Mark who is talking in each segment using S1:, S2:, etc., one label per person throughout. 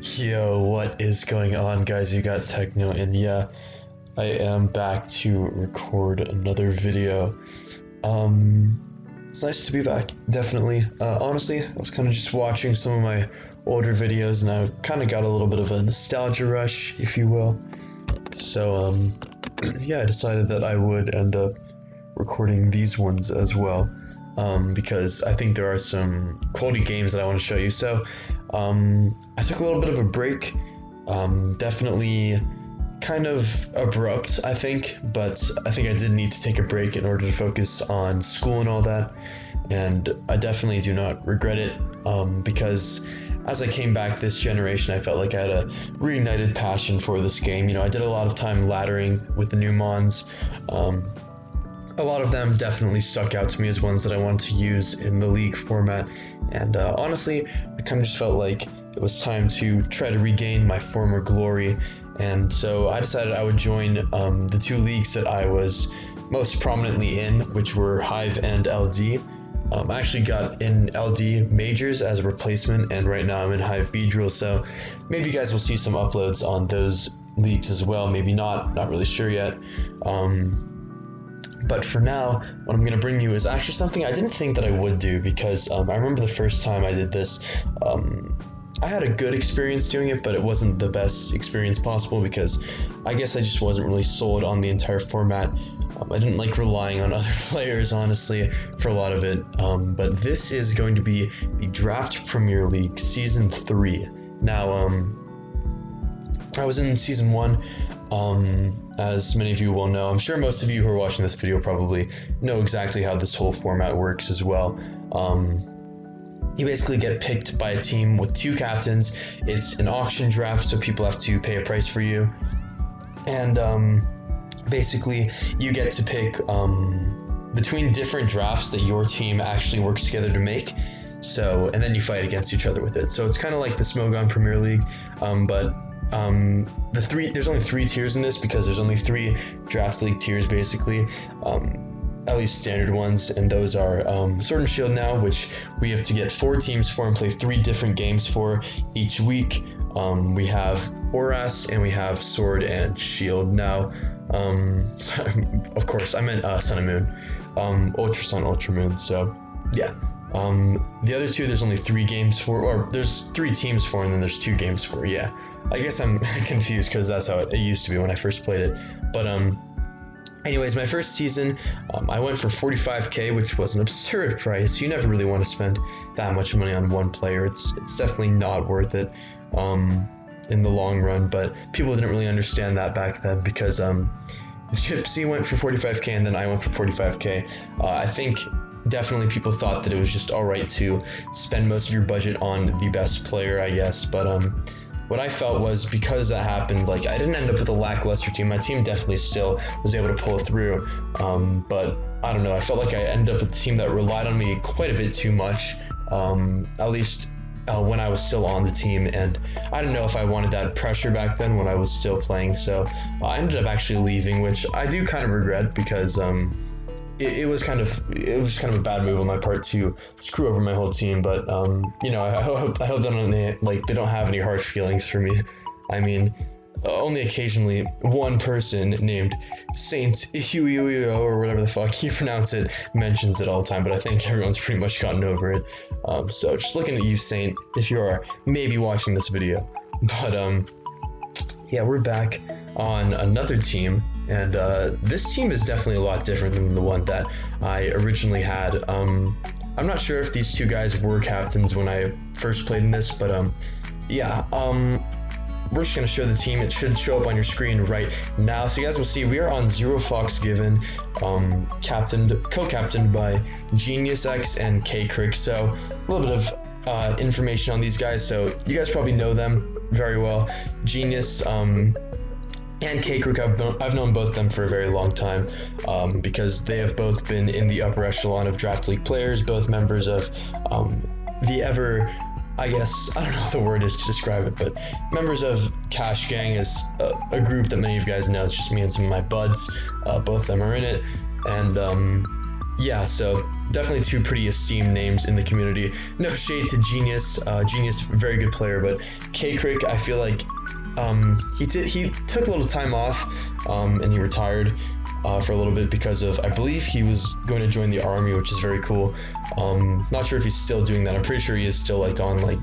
S1: Yo, what is going on, guys? You got Techno, and yeah, I am back to record another video. It's nice to be back, definitely. Honestly, I was kind of just watching some of my older videos, and I kind of got a little bit of a nostalgia rush, if you will. So, yeah, I decided that I would end up recording these ones as well. Because I think there are some quality games that I want to show you. So I took a little bit of a break, definitely kind of abrupt, I think, but I think I did need to take a break in order to focus on school and all that, and I definitely do not regret it, because as I came back this generation, I felt like I had a reignited passion for this game. You know, I did a lot of time laddering with the new mons. A lot of them definitely stuck out to me as ones that I wanted to use in the league format, and honestly, I kind of just felt like it was time to try to regain my former glory, and so I decided I would join the two leagues that I was most prominently in, which were Hive and LD. I actually got in LD Majors as a replacement, and right now I'm in Hive Beedrill, so maybe you guys will see some uploads on those leagues as well, maybe not really sure yet. But for now, what I'm going to bring you is actually something I didn't think that I would do, because I remember the first time I did this, I had a good experience doing it, but it wasn't the best experience possible because I guess I just wasn't really sold on the entire format. I didn't like relying on other players, honestly, for a lot of it. But this is going to be the Draft Premier League Season 3. Now, I was in Season 1. As many of you will know, I'm sure most of you who are watching this video probably know exactly how this whole format works as well. You basically get picked by a team with two captains. It's an auction draft, so people have to pay a price for you. And basically, you get to pick between different drafts that your team actually works together to make. So, and then you fight against each other with it. So it's kind of like the Smogon Premier League, but there's only 3 tiers in this because there's only 3 draft league tiers basically, at least standard ones, and those are Sword and Shield now, which we have to get 4 teams for and play 3 different games for each week. We have Oras and we have Sword and Shield now. Of course I meant Sun and Moon, Ultra Sun, Ultra Moon. So yeah. The other 2, there's only 3 games for, or there's 3 teams for, and then there's 2 games for. Yeah, I guess I'm confused because that's how it used to be when I first played it. But anyways, my first season, I went for 45k, which was an absurd price. You never really want to spend that much money on one player. It's definitely not worth it in the long run. But people didn't really understand that back then because Gypsy went for 45k and then I went for 45k. I think definitely people thought that it was just alright to spend most of your budget on the best player, I guess, but what I felt was because that happened, like, I didn't end up with a lackluster team. My team definitely still was able to pull through, but I don't know, I felt like I ended up with a team that relied on me quite a bit too much, at least when I was still on the team, and I didn't know if I wanted that pressure back then when I was still playing, so I ended up actually leaving, which I do kind of regret because it was kind of a bad move on my part to screw over my whole team, but you know, I hope they don't have any hard feelings for me. I mean, only occasionally one person named Saint Huio or whatever the fuck you pronounce it mentions it all the time, but I think everyone's pretty much gotten over it. So just looking at you, Saint, if you are maybe watching this video. But yeah, we're back on another team, and this team is definitely a lot different than the one that I originally had. I'm not sure if these 2 guys were captains when I first played in this, but yeah, we're just going to show the team. It should show up on your screen right now, so you guys will see we are on Zero Fox Given, co-captained by Genius X and K-Crick. So a little bit of information on these guys, so you guys probably know them very well. Genius and K-Crick, I've known both of them for a very long time, because they have both been in the upper echelon of Draft League players, both members of the ever, I guess, I don't know what the word is to describe it, but members of Cash Gang is a group that many of you guys know. It's just me and some of my buds. Both of them are in it, and yeah, so definitely two pretty esteemed names in the community. No shade to Genius. Genius, very good player, but K-Crick, I feel like he took a little time off, and he retired for a little bit because of, I believe he was going to join the army, which is very cool. Not sure if he's still doing that. I'm pretty sure he is still like on like,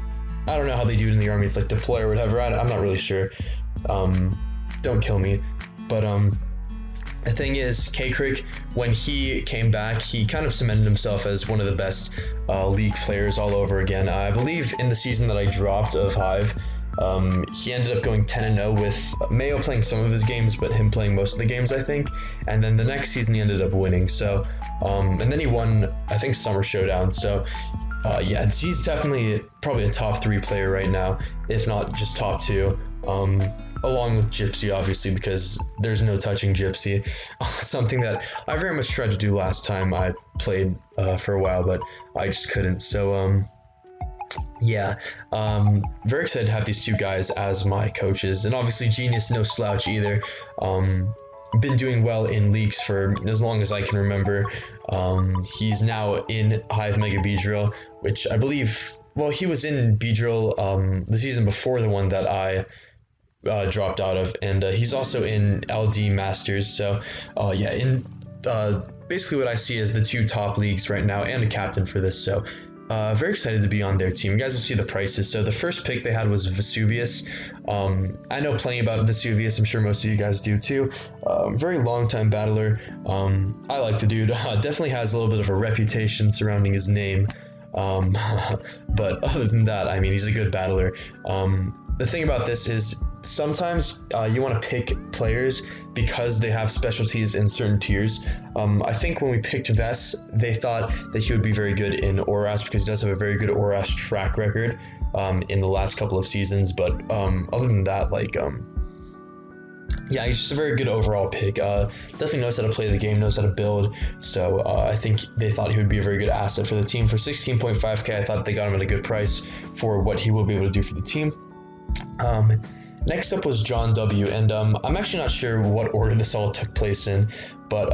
S1: I don't know how they do it in the army. It's like deploy or whatever. I'm not really sure. Don't kill me, but the thing is, K-Crick, when he came back, he kind of cemented himself as one of the best league players all over again. I believe in the season that I dropped of Hive, he ended up going 10-0 with Mayo playing some of his games, but him playing most of the games, I think. And then the next season he ended up winning. So, and then he won, I think, Summer Showdown. So, yeah, he's definitely probably a top 3 player right now, if not just top 2. Along with Gypsy, obviously, because there's no touching Gypsy. Something that I very much tried to do last time I played for a while, but I just couldn't. So, yeah, very excited to have these two guys as my coaches. And obviously, Genius, no slouch either. Been doing well in leagues for as long as I can remember. He's now in Hive Mega Beedrill, which I believe, well, he was in Beedrill the season before the one that I dropped out of, and he's also in LD Masters. So yeah, in basically what I see as the 2 top leagues right now, and a captain for this. So very excited to be on their team. You guys will see the prices. So the first pick they had was Vesuvius. I know plenty about Vesuvius. I'm sure most of you guys do too. Very long time battler. I like the dude. Definitely has a little bit of a reputation surrounding his name. But other than that, I mean, he's a good battler. The thing about this is sometimes you want to pick players because they have specialties in certain tiers. I think when we picked Vess, they thought that he would be very good in Oras because he does have a very good Oras track record in the last couple of seasons. But other than that, like, yeah, he's just a very good overall pick. Definitely knows how to play the game, knows how to build. So I think they thought he would be a very good asset for the team. For 16.5k, I thought they got him at a good price for what he will be able to do for the team. Next up was John W, and I'm actually not sure what order this all took place in, but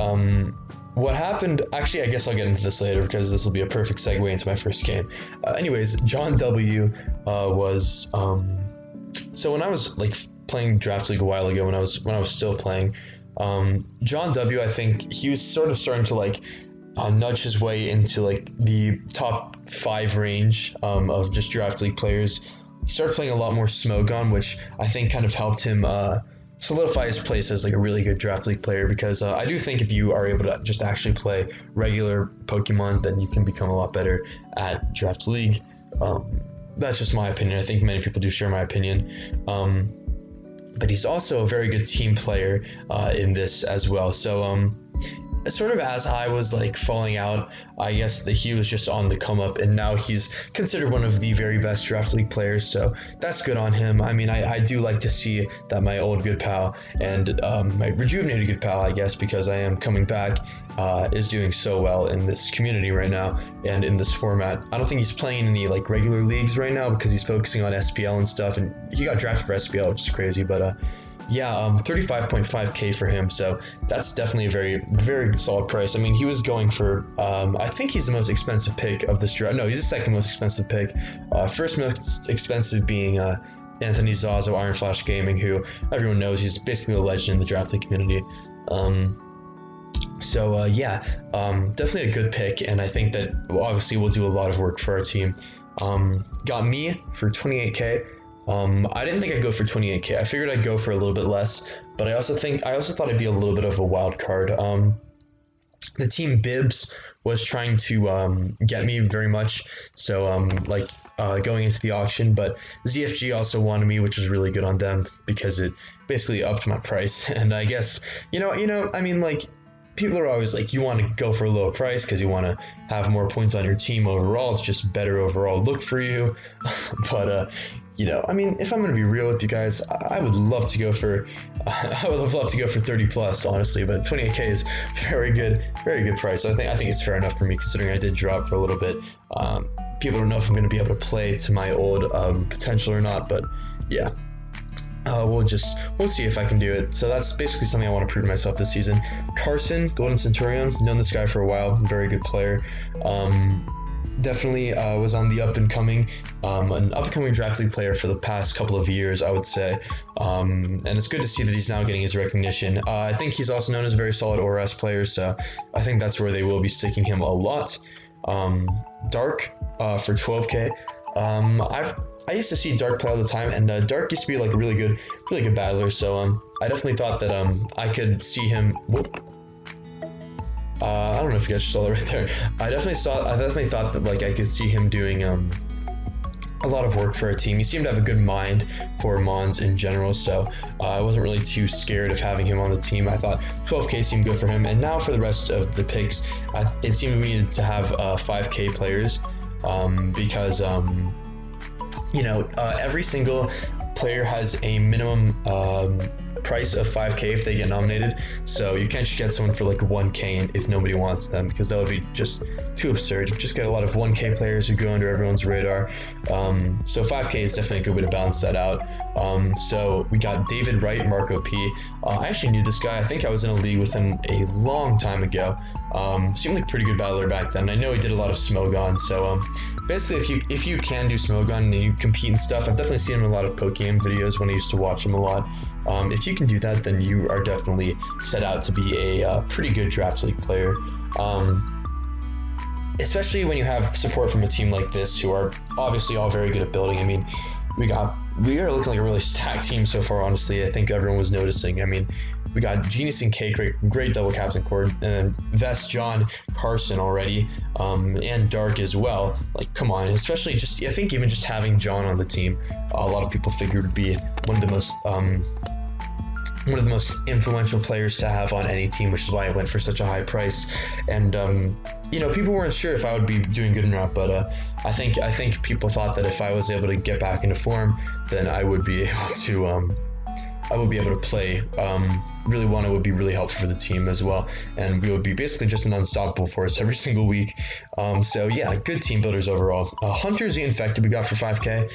S1: what happened, actually I guess I'll get into this later because this will be a perfect segue into my first game. Anyways, John W was so when I was like playing Draft League a while ago, when I was still playing, John W, I think he was sort of starting to like nudge his way into like the top 5 range of just Draft League players. He started playing a lot more Smogon, which I think kind of helped him solidify his place as like a really good Draft League player, because I do think if you are able to just actually play regular Pokemon, then you can become a lot better at Draft League. That's just my opinion. I think many people do share my opinion. But he's also a very good team player in this as well. So sort of as I was like falling out, I guess that he was just on the come up, and now he's considered one of the very best Draft League players, so that's good on him. I mean, I do like to see that my old good pal and my rejuvenated good pal, I guess, because I am coming back, is doing so well in this community right now and in this format. I don't think he's playing any like regular leagues right now because he's focusing on SPL and stuff, and he got drafted for SPL, which is crazy, but yeah, 35.5k for him, so that's definitely a very, very solid price. I mean, he was going for, I think he's the most expensive pick of this draft. No, he's the second most expensive pick. First most expensive being Anthony Zazo, Iron Flash Gaming, who everyone knows he's basically a legend in the Draft League community. So yeah, definitely a good pick, and I think that obviously will do a lot of work for our team. Got me for 28k. I didn't think I'd go for 28k. I figured I'd go for a little bit less, but I also thought I'd be a little bit of a wild card. The team BIBS was trying to get me very much, so going into the auction, but ZFG also wanted me, which was really good on them because it basically upped my price. And I guess you know, I mean, like, people are always like, you want to go for a lower price because you want to have more points on your team overall. It's just better overall look for you. But you know, I mean, if I'm going to be real with you guys, I would love to go for 30 plus, honestly, but 28k is very good price. So I think it's fair enough for me, considering I did drop for a little bit. People don't know if I'm going to be able to play to my old potential or not, but yeah. we'll see if I can do it. So that's basically something I want to prove to myself this season. Carson, Golden Centurion, known this guy for a while, very good player. Definitely was on the up and coming, an up and coming draft league player for the past couple of years, I would say. And it's good to see that he's now getting his recognition. I think he's also known as a very solid ORS player, so I think that's where they will be sticking him a lot. Dark for 12K. I used to see Dark play all the time, and Dark used to be like a really good battler. So I definitely thought that I could see him. I don't know if you guys saw that right there. I definitely thought that like I could see him doing a lot of work for a team. He seemed to have a good mind for Mons in general, so I wasn't really too scared of having him on the team. I thought 12K seemed good for him. And now for the rest of the picks, it seemed we needed to have 5K players because every single player has a minimum price of 5K if they get nominated, so you can't just get someone for like 1K if nobody wants them, because that would be just too absurd. You just get a lot of 1K players who go under everyone's radar. So 5K is definitely a good way to balance that out. So we got David Wright, Marco P. I actually knew this guy. I think I was in a league with him a long time ago. Seemed like a pretty good battler back then. I know he did a lot of Smogon, so basically if you can do Smogon and you compete and stuff, I've definitely seen him in a lot of poke game videos when I used to watch him a lot. If you can do that, then you are definitely set out to be a pretty good draft league player. Especially when you have support from a team like this, who are obviously all very good at building. I mean, we are looking like a really stacked team so far, honestly. I think everyone was noticing. I mean, we got Genius and K, great double captain cord, and Vest, John, Carson already, and Dark as well. Like, come on, especially I think even just having John on the team, a lot of people figured would be one of the most influential players to have on any team, which is why I went for such a high price. And people weren't sure if I would be doing good or not, but I think people thought that if I was able to get back into form, then I would be able to play really one. It would be really helpful for the team as well, and we would be basically just an unstoppable force every single week. So yeah, good team builders overall. Hunter's the Infected we got for 5K.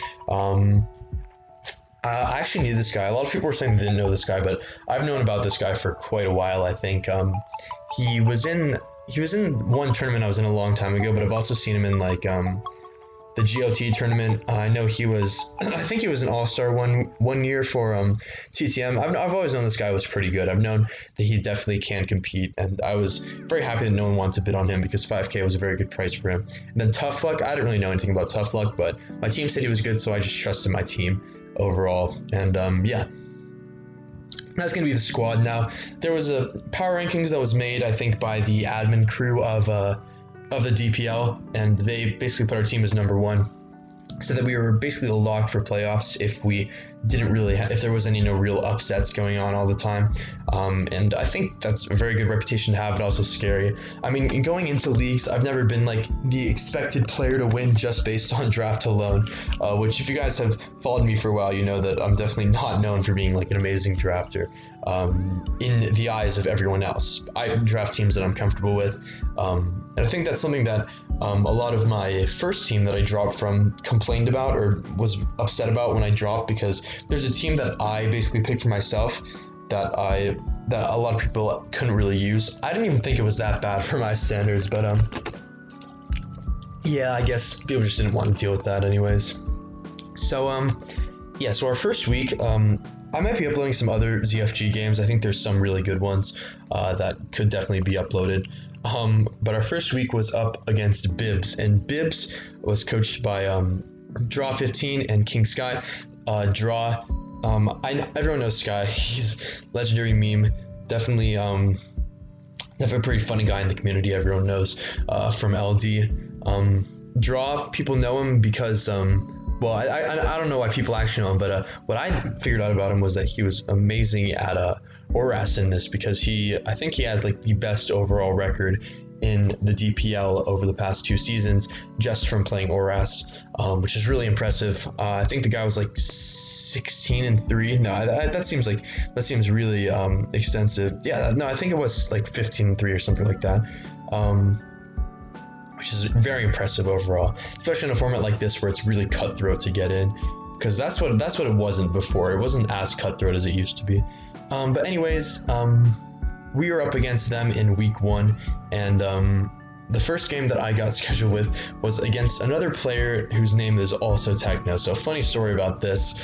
S1: I actually knew this guy. A lot of people were saying they didn't know this guy, but I've known about this guy for quite a while. I think he was in one tournament I was in a long time ago, but I've also seen him in like the GOT tournament. I know he was, I think he was an all-star one year for TTM. I've always known this guy was pretty good. I've known that he definitely can compete, and I was very happy that no one wanted to bid on him because 5K was a very good price for him. And then Tough Luck, I didn't really know anything about Tough Luck, but my team said he was good, so I just trusted my team overall. And yeah, that's going to be the squad. Now, there was a power rankings that was made, I think, by the admin crew of the DPL, and they basically put our team as number one, so that we were basically locked for playoffs if we didn't really if there was any real upsets going on all the time. And I think that's a very good reputation to have, but also scary. I mean, going into leagues, I've never been like the expected player to win just based on draft alone, which if you guys have followed me for a while, you know that I'm definitely not known for being like an amazing drafter in the eyes of everyone else. I draft teams that I'm comfortable with, and I think that's something that a lot of my first team that I dropped from complained about or was upset about when I dropped, because there's a team that I basically picked for myself that a lot of people couldn't really use. I didn't even think it was that bad for my standards, but yeah, I guess people just didn't want to deal with that anyways. So yeah, so our first week, I might be uploading some other ZFG games. I think there's some really good ones that could definitely be uploaded. But our first week was up against BIBS, and BIBS was coached by Draw15 and King Sky. Draw, everyone knows Sky. He's legendary meme. Definitely a pretty funny guy in the community. Everyone knows from LD. Draw, people know him because well, I don't know why people actually know him, but what I figured out about him was that he was amazing at ORAS in this, because I think he had like the best overall record in the DPL over the past 2 seasons just from playing ORAS, which is really impressive. I think the guy was like 16-3. No, that seems really extensive. Yeah, no, I think it was like 15-3 or something like that. Which is very impressive overall, especially in a format like this where it's really cutthroat to get in. because that's what it wasn't before. It wasn't as cutthroat as it used to be. But anyways, we were up against them in week 1, and the first game that I got scheduled with was against another player whose name is also Techno. So funny story about this.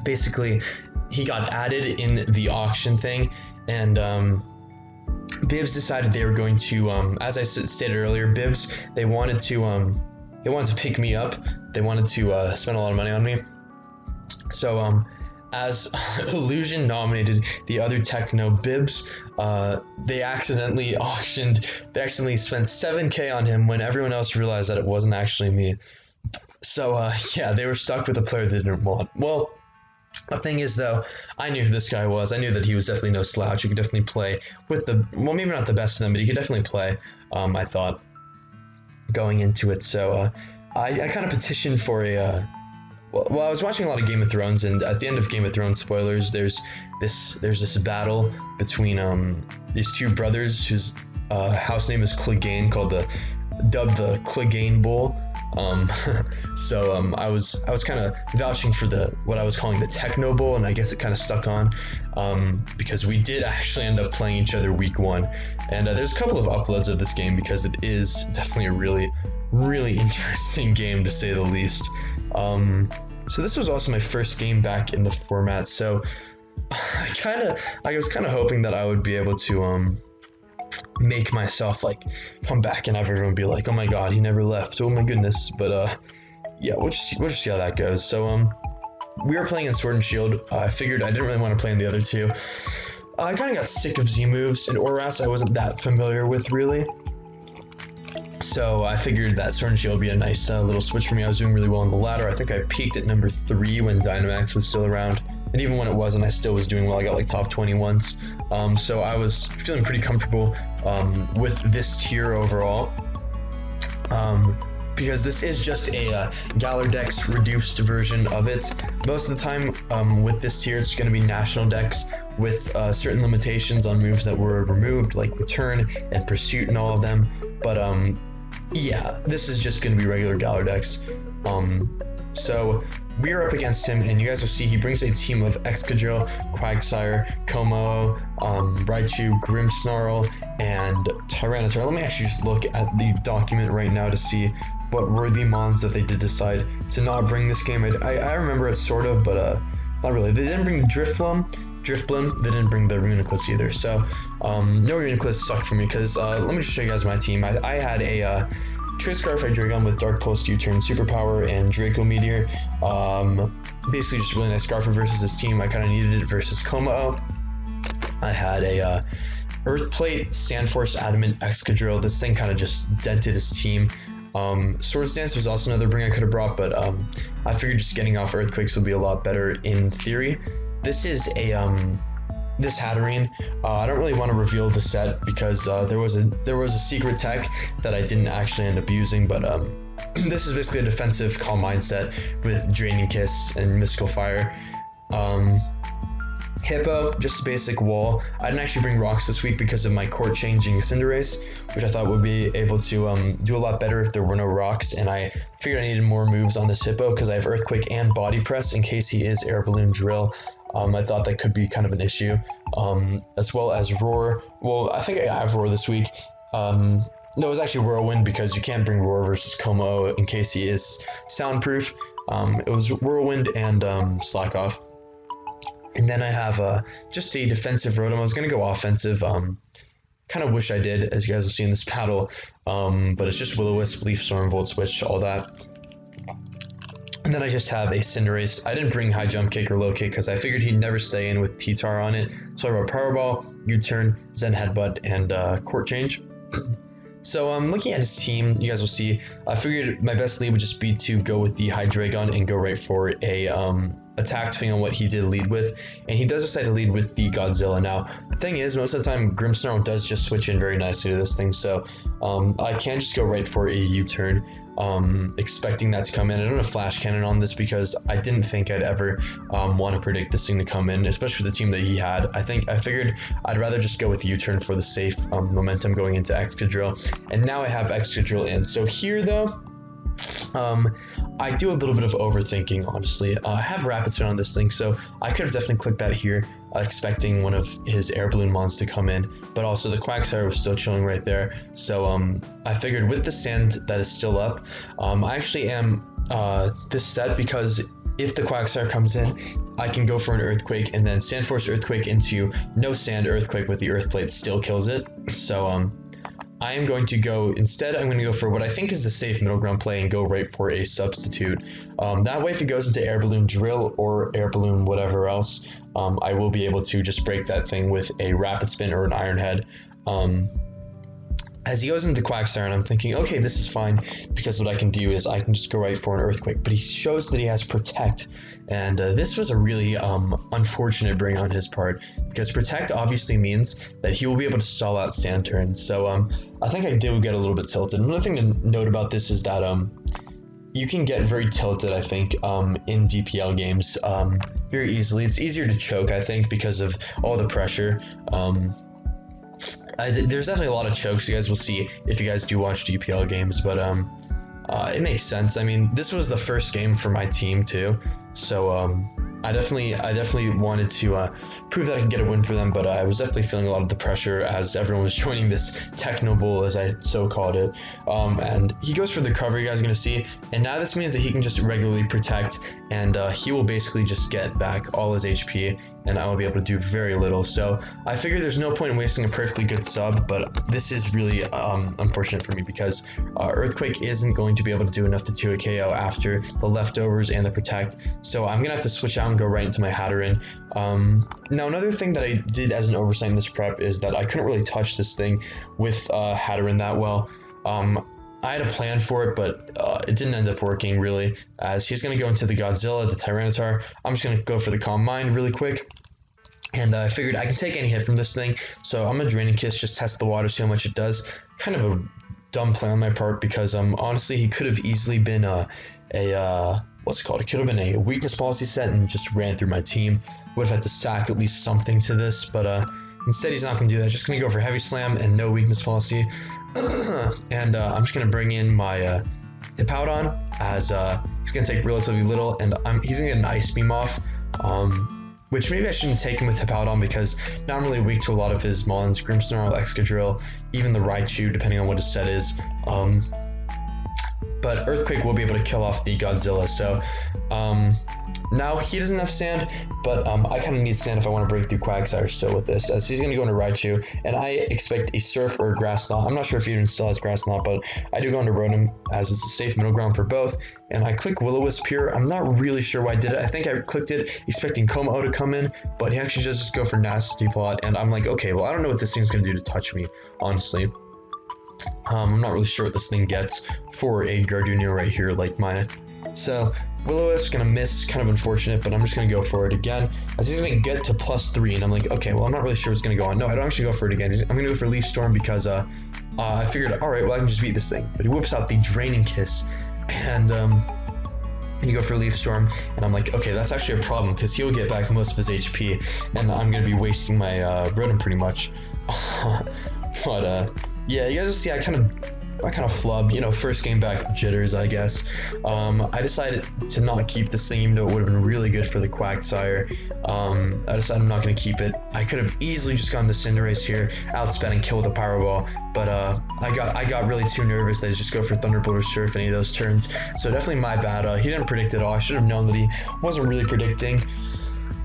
S1: Basically, he got added in the auction thing, and BIBS decided they were going to, as I stated earlier, BIBS, they wanted to pick me up. They wanted to spend a lot of money on me. So as Illusion nominated the other Techno, BIBS, they accidentally spent 7K on him when everyone else realized that it wasn't actually me. So yeah, they were stuck with a player they didn't want. Well, the thing is, though, I knew who this guy was. I knew that he was definitely no slouch. He could definitely play with well, maybe not the best of them, but he could definitely play, I thought, going into it. So I kind of petitioned for a... Well, I was watching a lot of Game of Thrones, and at the end of Game of Thrones, spoilers, there's this battle between these two brothers whose house name is Clegane, dubbed the Clegane Bull. So I was kind of vouching for what I was calling the Techno Bowl, and I guess it kind of stuck on, because we did actually end up playing each other week 1, and there's a couple of uploads of this game because it is definitely a really, really interesting game, to say the least. So this was also my first game back in the format, so I was kind of hoping that I would be able to make myself like come back and have everyone be like, oh my god, he never left, oh my goodness. But yeah, we'll just see how that goes. So we were playing in Sword and Shield. I figured I didn't really want to play in the other two. I kind of got sick of Z moves, and Oras I wasn't that familiar with really. So I figured that Sword and Shield would be a nice little switch for me. I was doing really well on the ladder. I think I peaked at number 3 when Dynamax was still around. And even when it wasn't, I still was doing well. I got like top 20 once. So I was feeling pretty comfortable with this tier overall. Because this is just a Galar Dex reduced version of it. Most of the time with this tier, it's going to be National Dex with certain limitations on moves that were removed, like Return and Pursuit and all of them. But yeah, this is just going to be regular Galar Dex. So we are up against him, and you guys will see he brings a team of Excadrill, Quagsire, Como, Raichu, Grimmsnarl, and Tyranitar. Let me actually just look at the document right now to see what were the mons that they did decide to not bring this game. I remember it sort of, but not really. They didn't bring the Drifblim. They didn't bring the Reuniclus either. So no Reuniclus sucked for me because let me just show you guys my team. I had a Triscarf Hydreigon with Dark Pulse, U-Turn, Superpower, and Draco Meteor. Basically just really nice Scarfer versus this team. I kind of needed it versus Como. I had a Earth Plate, Sandforce, Adamant, Excadrill. This thing kind of just dented his team. Swords Dance was also another bring I could have brought, but I figured just getting off Earthquakes would be a lot better in theory. This is a this Hatterene. I don't really want to reveal the set because there was a secret tech that I didn't actually end up using, but this is basically a defensive Calm Mind set with Draining Kiss and Mystical Fire. Hippo, just a basic wall. I didn't actually bring rocks this week because of my court changing Cinderace, which I thought would be able to do a lot better if there were no rocks, and I figured I needed more moves on this Hippo because I have Earthquake and Body Press in case he is Air Balloon Drill. I thought that could be kind of an issue, as well as Roar. Well, I think I have Roar this week. No, it was actually Whirlwind because you can't bring Roar versus Como in case he is soundproof. It was Whirlwind and Slack Off. And then I have just a defensive Rotom. I was going to go offensive. Kind of wish I did, as you guys will see in this battle. But it's just Will-O-Wisp, Leaf Storm, Volt Switch, all that. And then I just have a Cinderace. I didn't bring High Jump Kick or Low Kick because I figured he'd never stay in with T-Tar on it. So I brought Powerball, U-Turn, Zen Headbutt, and Court Change. So looking at his team, you guys will see, I figured my best lead would just be to go with the Hydreigon and go right for a attack depending on what he did lead with, and he does decide to lead with the Godzilla. Now the thing is, most of the time Grimmsnarl does just switch in very nicely to this thing, so I can just go right for a U-turn, expecting that to come in. I don't have Flash Cannon on this because I didn't think I'd ever want to predict this thing to come in, especially with the team that he had. I figured I'd rather just go with U-turn for the safe momentum going into Excadrill, and now I have Excadrill in. So here though, I do a little bit of overthinking, honestly. I have rapid spin on this thing, so I could have definitely clicked that here, expecting one of his air balloon mons to come in, but also the Quagsire was still chilling right there. So I figured with the sand that is still up, I actually am this set because if the Quagsire comes in, I can go for an Earthquake and then Sand Force Earthquake into no sand Earthquake with the Earth Plate still kills it. So I am going to go, instead I'm going to go for what I think is the safe middle ground play and go right for a substitute. That way if it goes into Air Balloon Drill or Air Balloon whatever else, I will be able to just break that thing with a Rapid Spin or an Iron Head. As he goes into the Quagsire, and I'm thinking, okay, this is fine, because what I can do is I can just go right for an Earthquake, but he shows that he has Protect, and this was a really unfortunate bring on his part, because Protect obviously means that he will be able to stall out sand turns, so I think I did get a little bit tilted. Another thing to note about this is that you can get very tilted, I think, in DPL games very easily. It's easier to choke, I think, because of all the pressure. There's definitely a lot of chokes you guys will see if you guys do watch DPL games, but it makes sense. I mean, this was the first game for my team too, so I definitely wanted to prove that I could get a win for them, but I was definitely feeling a lot of the pressure as everyone was joining this Techno Bowl, as I so called it. And he goes for the cover, you guys are going to see, and now this means that he can just regularly Protect, and he will basically just get back all his HP, and I will be able to do very little. So I figured there's no point in wasting a perfectly good sub, but this is really unfortunate for me because Earthquake isn't going to be able to do enough to 2 a KO after the leftovers and the Protect, so I'm going to have to switch out and go right into my Hatterin. Now another thing that I did as an oversight in this prep is that I couldn't really touch this thing with Hatterin that well. I had a plan for it, but it didn't end up working really, as he's going to go into the Godzilla, the Tyranitar. I'm just going to go for the Calm Mind really quick. And I figured I can take any hit from this thing, so I'm going to Draining Kiss, just test the water, see how much it does. Kind of a dumb play on my part because honestly he could have easily been what's it called? It could have been a weakness policy set and just ran through my team. Would have had to sack at least something to this, but instead he's not going to do that. Just going to go for Heavy Slam and no weakness policy. And I'm just going to bring in my Hippowdon, as he's going to take relatively little, and he's going to get an Ice Beam off. Which maybe I shouldn't take him with Hippowdon because now I'm really weak to a lot of his Mons, Grimmsnarl, Excadrill, even the Raichu, depending on what his set is. But Earthquake will be able to kill off the Godzilla, so now he doesn't have sand, but I kind of need sand if I want to break through Quagsire still with this, as he's going to go into Raichu, and I expect a Surf or a Grass Knot. I'm not sure if he even still has Grass Knot, but I do go into Rotom, as it's a safe middle ground for both, and I click Will-O-Wisp here. I'm not really sure why I did it. I think I clicked it expecting Como to come in, but he actually does just go for Nasty Plot, and I'm like, okay, well, I don't know what this thing's going to do to touch me, honestly. I'm not really sure what this thing gets for a Gardenia right here, like mine. So Will-O-Wisp is going to miss, kind of unfortunate, but I'm just going to go for it again, as he's going to get to +3, and I'm like, okay, well, I'm not really sure what's going to go on. No, I don't actually go for it again. I'm going to go for Leaf Storm because I figured, all right, well, I can just beat this thing. But he whips out the Draining Kiss, and you go for Leaf Storm, and I'm like, okay, that's actually a problem because he'll get back most of his HP, and I'm going to be wasting my Rotom pretty much. But yeah, you guys will see I kind of flubbed, you know, first game back jitters, I guess. I decided to not keep this thing, even though it would have been really good for the Quagsire. I decided I'm not going to keep it. I could have easily just gone to Cinderace here, outsped and kill with a Power Ball, but I got really too nervous that I just go for Thunderbolt or Surf any of those turns. So definitely my bad. He didn't predict it all. I should have known that he wasn't really predicting.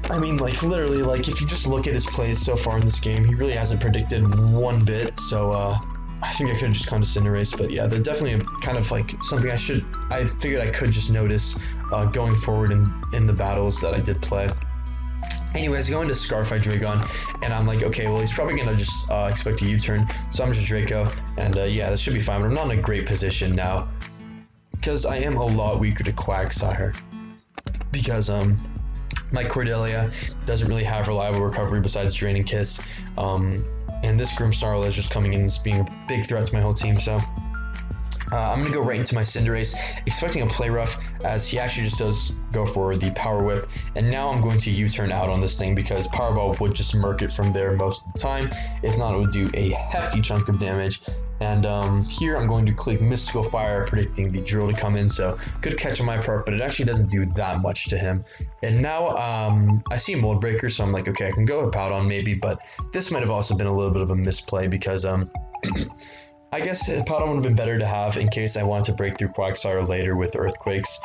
S1: I mean, like, literally, like, if you just look at his plays so far in this game, he really hasn't predicted one bit, so, I think I could have just gone to Cinderace, but yeah, they're definitely kind of like something I figured I could just notice going forward in the battles that I did play. Anyways, going to Scarfy Dragon, and I'm like, okay, well, he's probably going to just expect a U-turn, so I'm just Draco, and yeah, this should be fine, but I'm not in a great position now, because I am a lot weaker to Quagsire, because, my Cordelia doesn't really have reliable recovery besides Draining Kiss, and this Grimmsnarl is just coming in and being a big threat to my whole team, so I'm going to go right into my Cinderace, expecting a play rough, as he actually just does go for the Power Whip. And now I'm going to U-turn out on this thing because Powerball would just murk it from there most of the time. If not, it would do a hefty chunk of damage. And here I'm going to click Mystical Fire, predicting the Drill to come in. So good catch on my part, but it actually doesn't do that much to him. And now I see Mold Breaker, so I'm like, okay, I can go with Powdon maybe, but this might have also been a little bit of a misplay because I guess Powdon would have been better to have in case I wanted to break through Quagsire later with Earthquakes.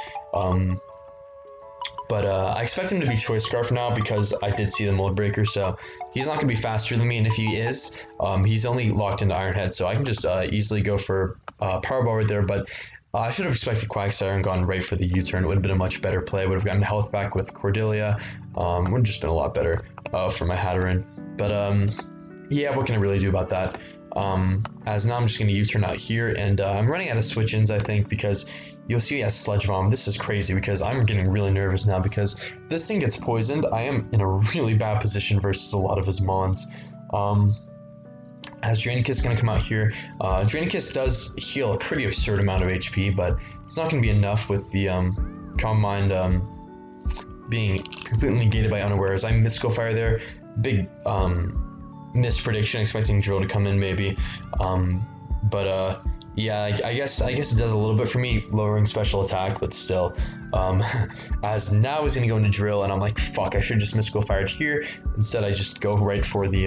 S1: But I expect him to be Choice Scarf now because I did see the Mold Breaker, so he's not going to be faster than me, and if he is, he's only locked into Iron Head, so I can just easily go for Powerball right there, but I should have expected Quagsire and gone right for the U-turn. It would have been a much better play. Would have gotten health back with Cordelia. Would have just been a lot better for my Hatterene. But yeah, what can I really do about that? As now I'm just going to U-turn out here, and I'm running out of switch-ins, I think, because you'll see he has Sludge Bomb. This is crazy because I'm getting really nervous now because if this thing gets poisoned, I am in a really bad position versus a lot of his Mons. As Drainikiss is going to come out here. Drainikiss does heal a pretty absurd amount of HP, but it's not going to be enough with the Calm Mind being completely negated by Unawares. I Mystical Fire there. Big missed prediction, expecting Drill to come in maybe. Yeah, I guess it does a little bit for me, lowering special attack, but still. As now he's going to go into Drill, and I'm like, fuck, I should just Mystical Fired here. Instead, I just go right for the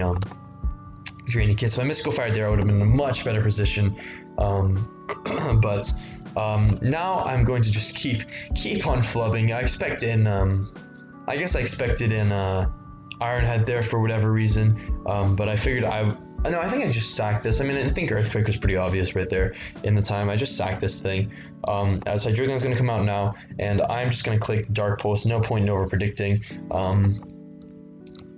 S1: Drainikiss. If I Mystical Fired there, I would have been in a much better position. But now I'm going to just keep on flubbing. I guess I expected in Iron Head there for whatever reason, but I figured I think I just sacked this. I mean, I think Earthquake was pretty obvious right there in the time. I just sacked this thing. As Hydreigion's going to come out now, and I'm just going to click Dark Pulse. No point in over predicting.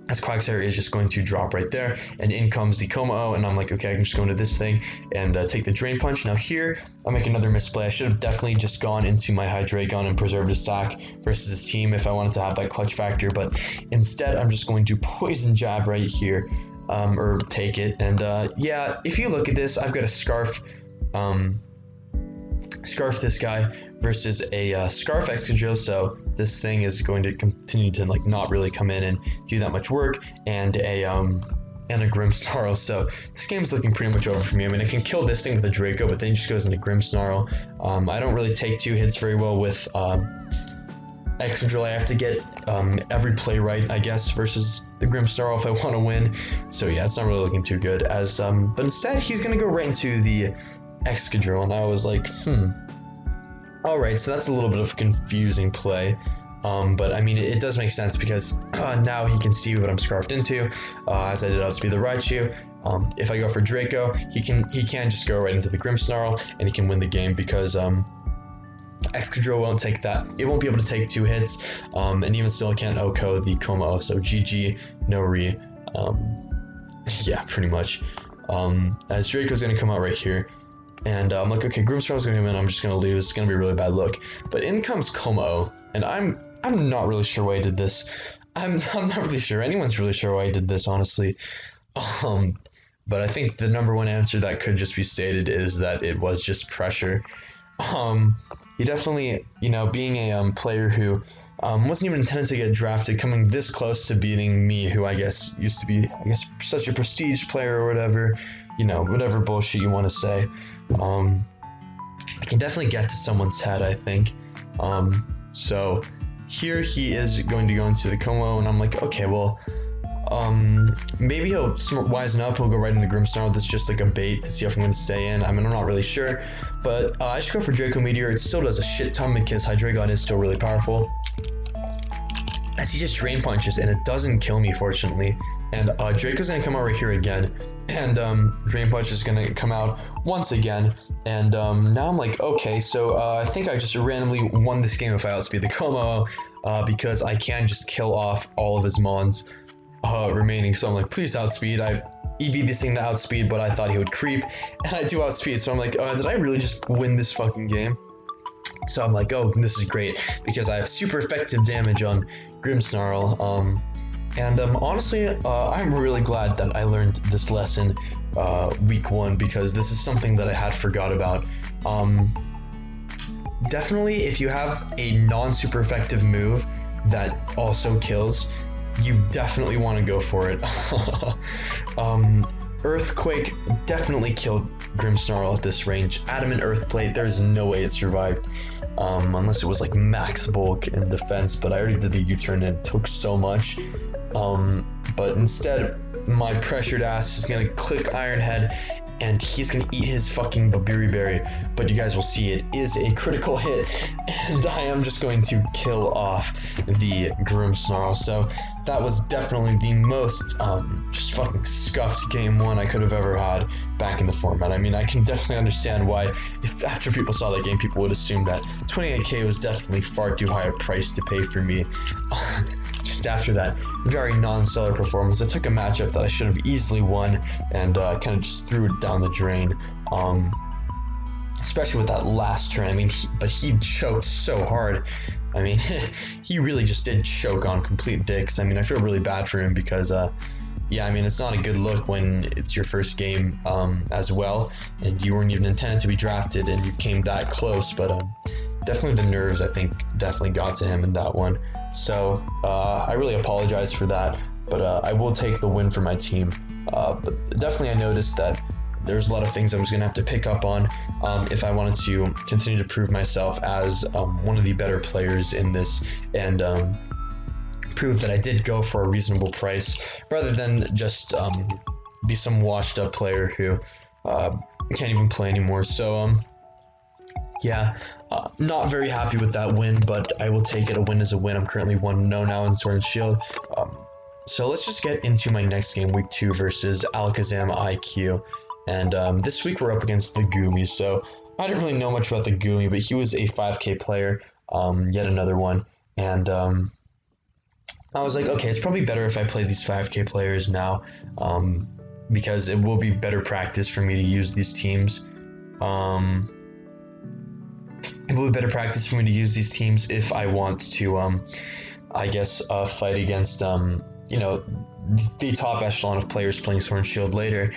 S1: As Quagsire is just going to drop right there, and in comes the Kommo, and I'm like, okay, I can just go into this thing and take the Drain Punch. Now here, I'll make another misplay. I should have definitely just gone into my Hydreigon and preserved a sack versus his team if I wanted to have that clutch factor, but instead I'm just going to Poison Jab right here, or take it. And yeah, if you look at this, I've got a Scarf this guy versus a Scarf Excadrill, so this thing is going to continue to like not really come in and do that much work, and a Grimmsnarl. So this game is looking pretty much over for me. I mean, I can kill this thing with a Draco, but then he just goes into Grimmsnarl. I don't really take two hits very well with Excadrill. I have to get every play right, I guess, versus the Grimmsnarl if I want to win. So yeah, it's not really looking too good. As but instead he's gonna go right into the Excadrill, and I was like, alright, so that's a little bit of a confusing play, but I mean, it does make sense because now he can see what I'm scarfed into, as I did outspeed the Raichu. If I go for Draco, he can just go right into the Grimmsnarl, and he can win the game because Excadrill won't take that. It won't be able to take two hits, and even still can't OHKO the Kommo, so GG, no re. Yeah, pretty much. As Draco's going to come out right here, and I'm like, okay, Grimmsnarl's going to come in, I'm just going to lose, it's going to be a really bad look. But in comes Kommo, and I'm not really sure why I did this. I'm not really sure, anyone's really sure why I did this, honestly. But I think the number one answer that could just be stated is that it was just pressure. He definitely, being a player who wasn't even intended to get drafted, coming this close to beating me, who I guess used to be, such a prestige player or whatever, whatever bullshit you want to say. I can definitely get to someone's head, I think. So here he is going to go into the Kommo, and I'm like, okay, well, maybe he'll wisen up, he'll go right into Grimmsnarl. That's just like a bait to see if I'm going to stay in. I mean, I'm not really sure, but I should go for Draco Meteor. It still does a shit ton because Hydreigon is still really powerful, as he just Drain Punches, and it doesn't kill me, fortunately. And Draco's going to come out right here again, and Drain Punch is going to come out once again, and now I'm like, okay, so I think I just randomly won this game if I outspeed the Kommo, because I can just kill off all of his Mons remaining. So I'm like, please outspeed. I EV'd this thing to outspeed, but I thought he would creep, and I do outspeed, so I'm like, did I really just win this fucking game? So I'm like, oh, this is great, because I have super effective damage on Grimmsnarl. And honestly, I'm really glad that I learned this lesson week 1, because this is something that I had forgot about. Definitely, if you have a non-super effective move that also kills, you definitely want to go for it. Earthquake definitely killed Grimmsnarl at this range. Adamant Earthplate, there's no way it survived, unless it was like max bulk and defense, but I already did the U-turn and it took so much. But instead, my pressured ass is gonna click Iron Head, and he's gonna eat his fucking Babiri Berry. But you guys will see it is a critical hit, and I am just going to kill off the Grimmsnarl. So that was definitely the most just fucking scuffed game 1 I could have ever had back in the format. I mean, I can definitely understand why, if after people saw that game, people would assume that 28k was definitely far too high a price to pay for me. Just after that very non-stellar performance, I took a matchup that I should have easily won, and kind of just threw it down the drain. Especially with that last turn. I mean, he choked so hard. I mean, he really just did choke on complete dicks. I mean, I feel really bad for him because, yeah, I mean, it's not a good look when it's your first game as well, and you weren't even intended to be drafted, and you came that close. But definitely the nerves, I think, definitely got to him in that one. So I really apologize for that, but I will take the win for my team. But definitely I noticed that there's a lot of things I was going to have to pick up on if I wanted to continue to prove myself as one of the better players in this, and prove that I did go for a reasonable price rather than just be some washed up player who can't even play anymore. So yeah, not very happy with that win, but I will take it. A win is a win. I'm currently 1-0 now in Sword and Shield. So let's just get into my next game, week 2 versus Alakazam IQ. And this week we're up against the Goomy. So I didn't really know much about the Goomy, but he was a 5k player, yet another one. And I was like, okay, it's probably better if I play these 5k players now, because it will be better practice for me to use these teams. It will be better practice for me to use these teams if I want to, I guess, fight against, you know, the top echelon of players playing Sword and Shield later.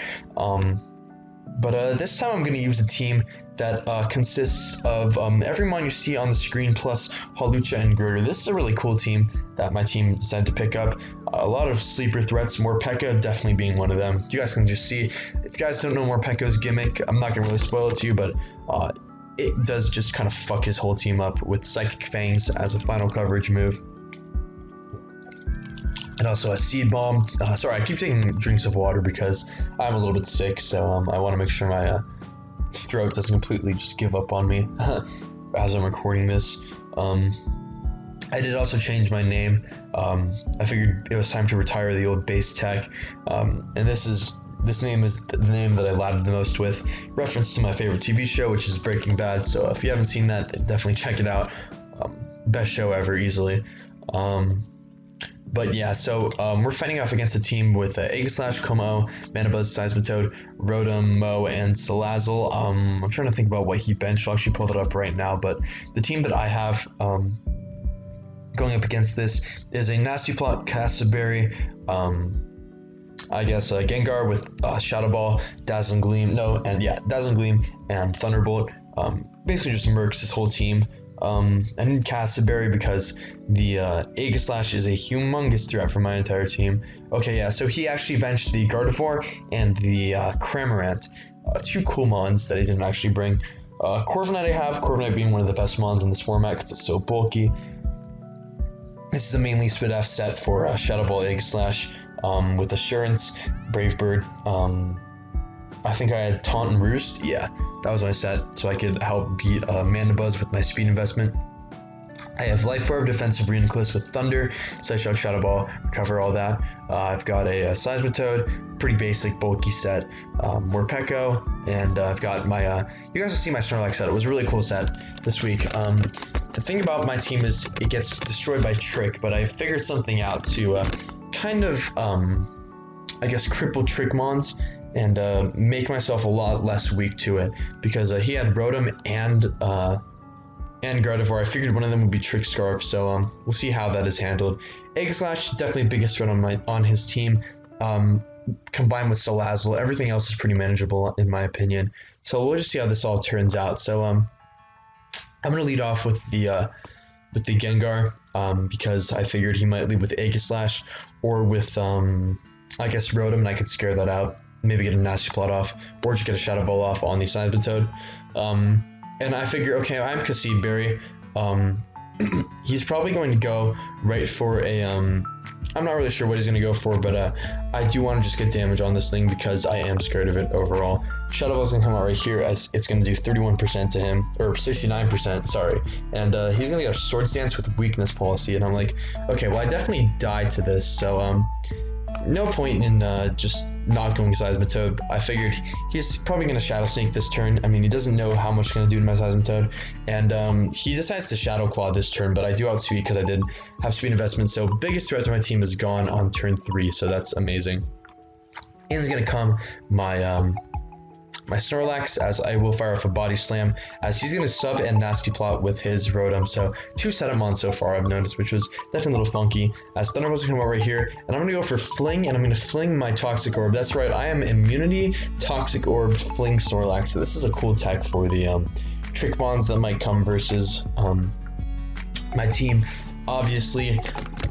S1: But this time I'm going to use a team that consists of every mon you see on the screen plus Hawlucha and Girder. This is a really cool team that my team decided to pick up. A lot of sleeper threats, Morpeko definitely being one of them. You guys can just see, if you guys don't know Morpeko's gimmick, I'm not going to really spoil it to you, but it does just kind of fuck his whole team up with Psychic Fangs as a final coverage move. And also a Seed Bomb. Sorry, I keep taking drinks of water because I'm a little bit sick, so I want to make sure my throat doesn't completely just give up on me as I'm recording this. I did also change my name. I figured it was time to retire the old base tech, and this name is the name that I lauded the most with, reference to my favorite TV show, which is Breaking Bad. So if you haven't seen that, definitely check it out. Best show ever, easily. But yeah, so we're fighting off against a team with Aegislash, Como, Manabuzz, Seismitoad, Rotom, Mo, and Salazzle. I'm trying to think about what he benched. I'll actually pull it up right now. But the team that I have going up against this is a Nasty Plot, Castleberry, I guess Gengar with Shadow Ball, Dazzling Gleam, Dazzling Gleam and Thunderbolt. Basically just murks his whole team. I need Castleberry because the Aegislash is a humongous threat for my entire team. Okay, yeah, so he actually benched the Gardevoir and the Cramorant, two cool mons that he didn't actually bring. Corviknight I have, Corviknight being one of the best mons in this format because it's so bulky. This is a mainly Spit F set for Shadow Ball Aegislash with Assurance, Brave Bird. I think I had Taunt and Roost. Yeah, that was my set, so I could help beat Manabuzz with my speed investment. I have Life Orb, Defensive Reuniclus with Thunder, Psyshock, Shadow Ball, recover all that. I've got a Seismitoad, pretty basic, bulky set, Morpeko, and I've got my, you guys will see my Snorlax set. It was a really cool set this week. The thing about my team is it gets destroyed by Trick, but I figured something out to kind of, I guess, cripple Trick mons and make myself a lot less weak to it, because he had Rotom and and Gardevoir. I figured one of them would be Trick Scarf, so we'll see how that is handled. Aegislash, definitely biggest threat on his team. Combined with Salazzle, everything else is pretty manageable in my opinion. So we'll just see how this all turns out. So I'm gonna lead off with the Gengar, because I figured he might lead with Aegislash or with I guess Rotom, and I could scare that out. Maybe get a Nasty Plot off, or just get a Shadow Ball off on the Seismitoad. And I figure, okay, I'm Casside Berry. He's probably going to go right for a I'm not really sure what he's going to go for, but I do want to just get damage on this thing because I am scared of it overall. Shadow Ball's going to come out right here as it's going to do 31% to him, or 69%, sorry. And he's going to get a Swords Dance with Weakness Policy, and I'm like, okay, well, I definitely died to this, so no point in just not going Seismitoad. I figured he's probably going to Shadow Sneak this turn. I mean, he doesn't know how much it's going to do to my Seismitoad, and he decides to Shadow Claw this turn, but I do outspeed because I did have speed investment, so biggest threat to my team is gone on turn 3, so that's amazing. In's going to come my Snorlax, as I will fire off a Body Slam, as he's going to sub and Nasty Plot with his Rotom. So 2 setup mons so far I've noticed, which was definitely a little funky. As Thunderbolt's going to come out right here, and I'm going to go for Fling, and I'm going to Fling my Toxic Orb. That's right, I am Immunity Toxic Orb Fling Snorlax. So this is a cool tech for the Trick Mons that might come versus my team. Obviously,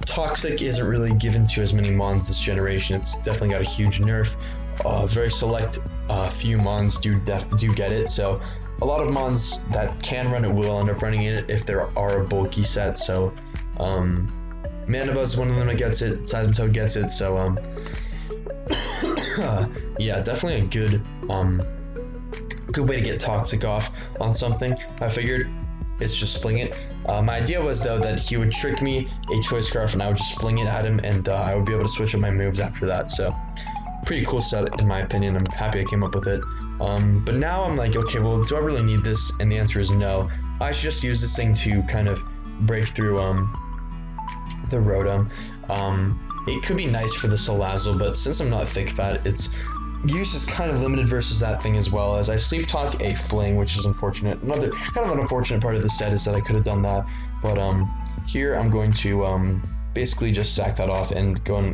S1: Toxic isn't really given to as many mons this generation. It's definitely got a huge nerf. Very select few mons do get it, so a lot of mons that can run it will end up running it if there are a bulky set. So Mandibuzz is one of them that gets it, Seismitoad gets it, so yeah, definitely a good way to get Toxic off on something. I figured it's just fling it. My idea was though that he would trick me a Choice Scarf and I would just fling it at him, and I would be able to switch up my moves after that. So pretty cool set in my opinion. I'm happy I came up with it. But now I'm like, okay, well, do I really need this? And the answer is no. I should just use this thing to kind of break through the Rotom. It could be nice for the Salazzle, but since I'm not thick fat, its use is kind of limited versus that thing, as well as I Sleep Talk a Fling, which is unfortunate. Another kind of an unfortunate part of the set is that I could have done that, but here I'm going to basically just sack that off and go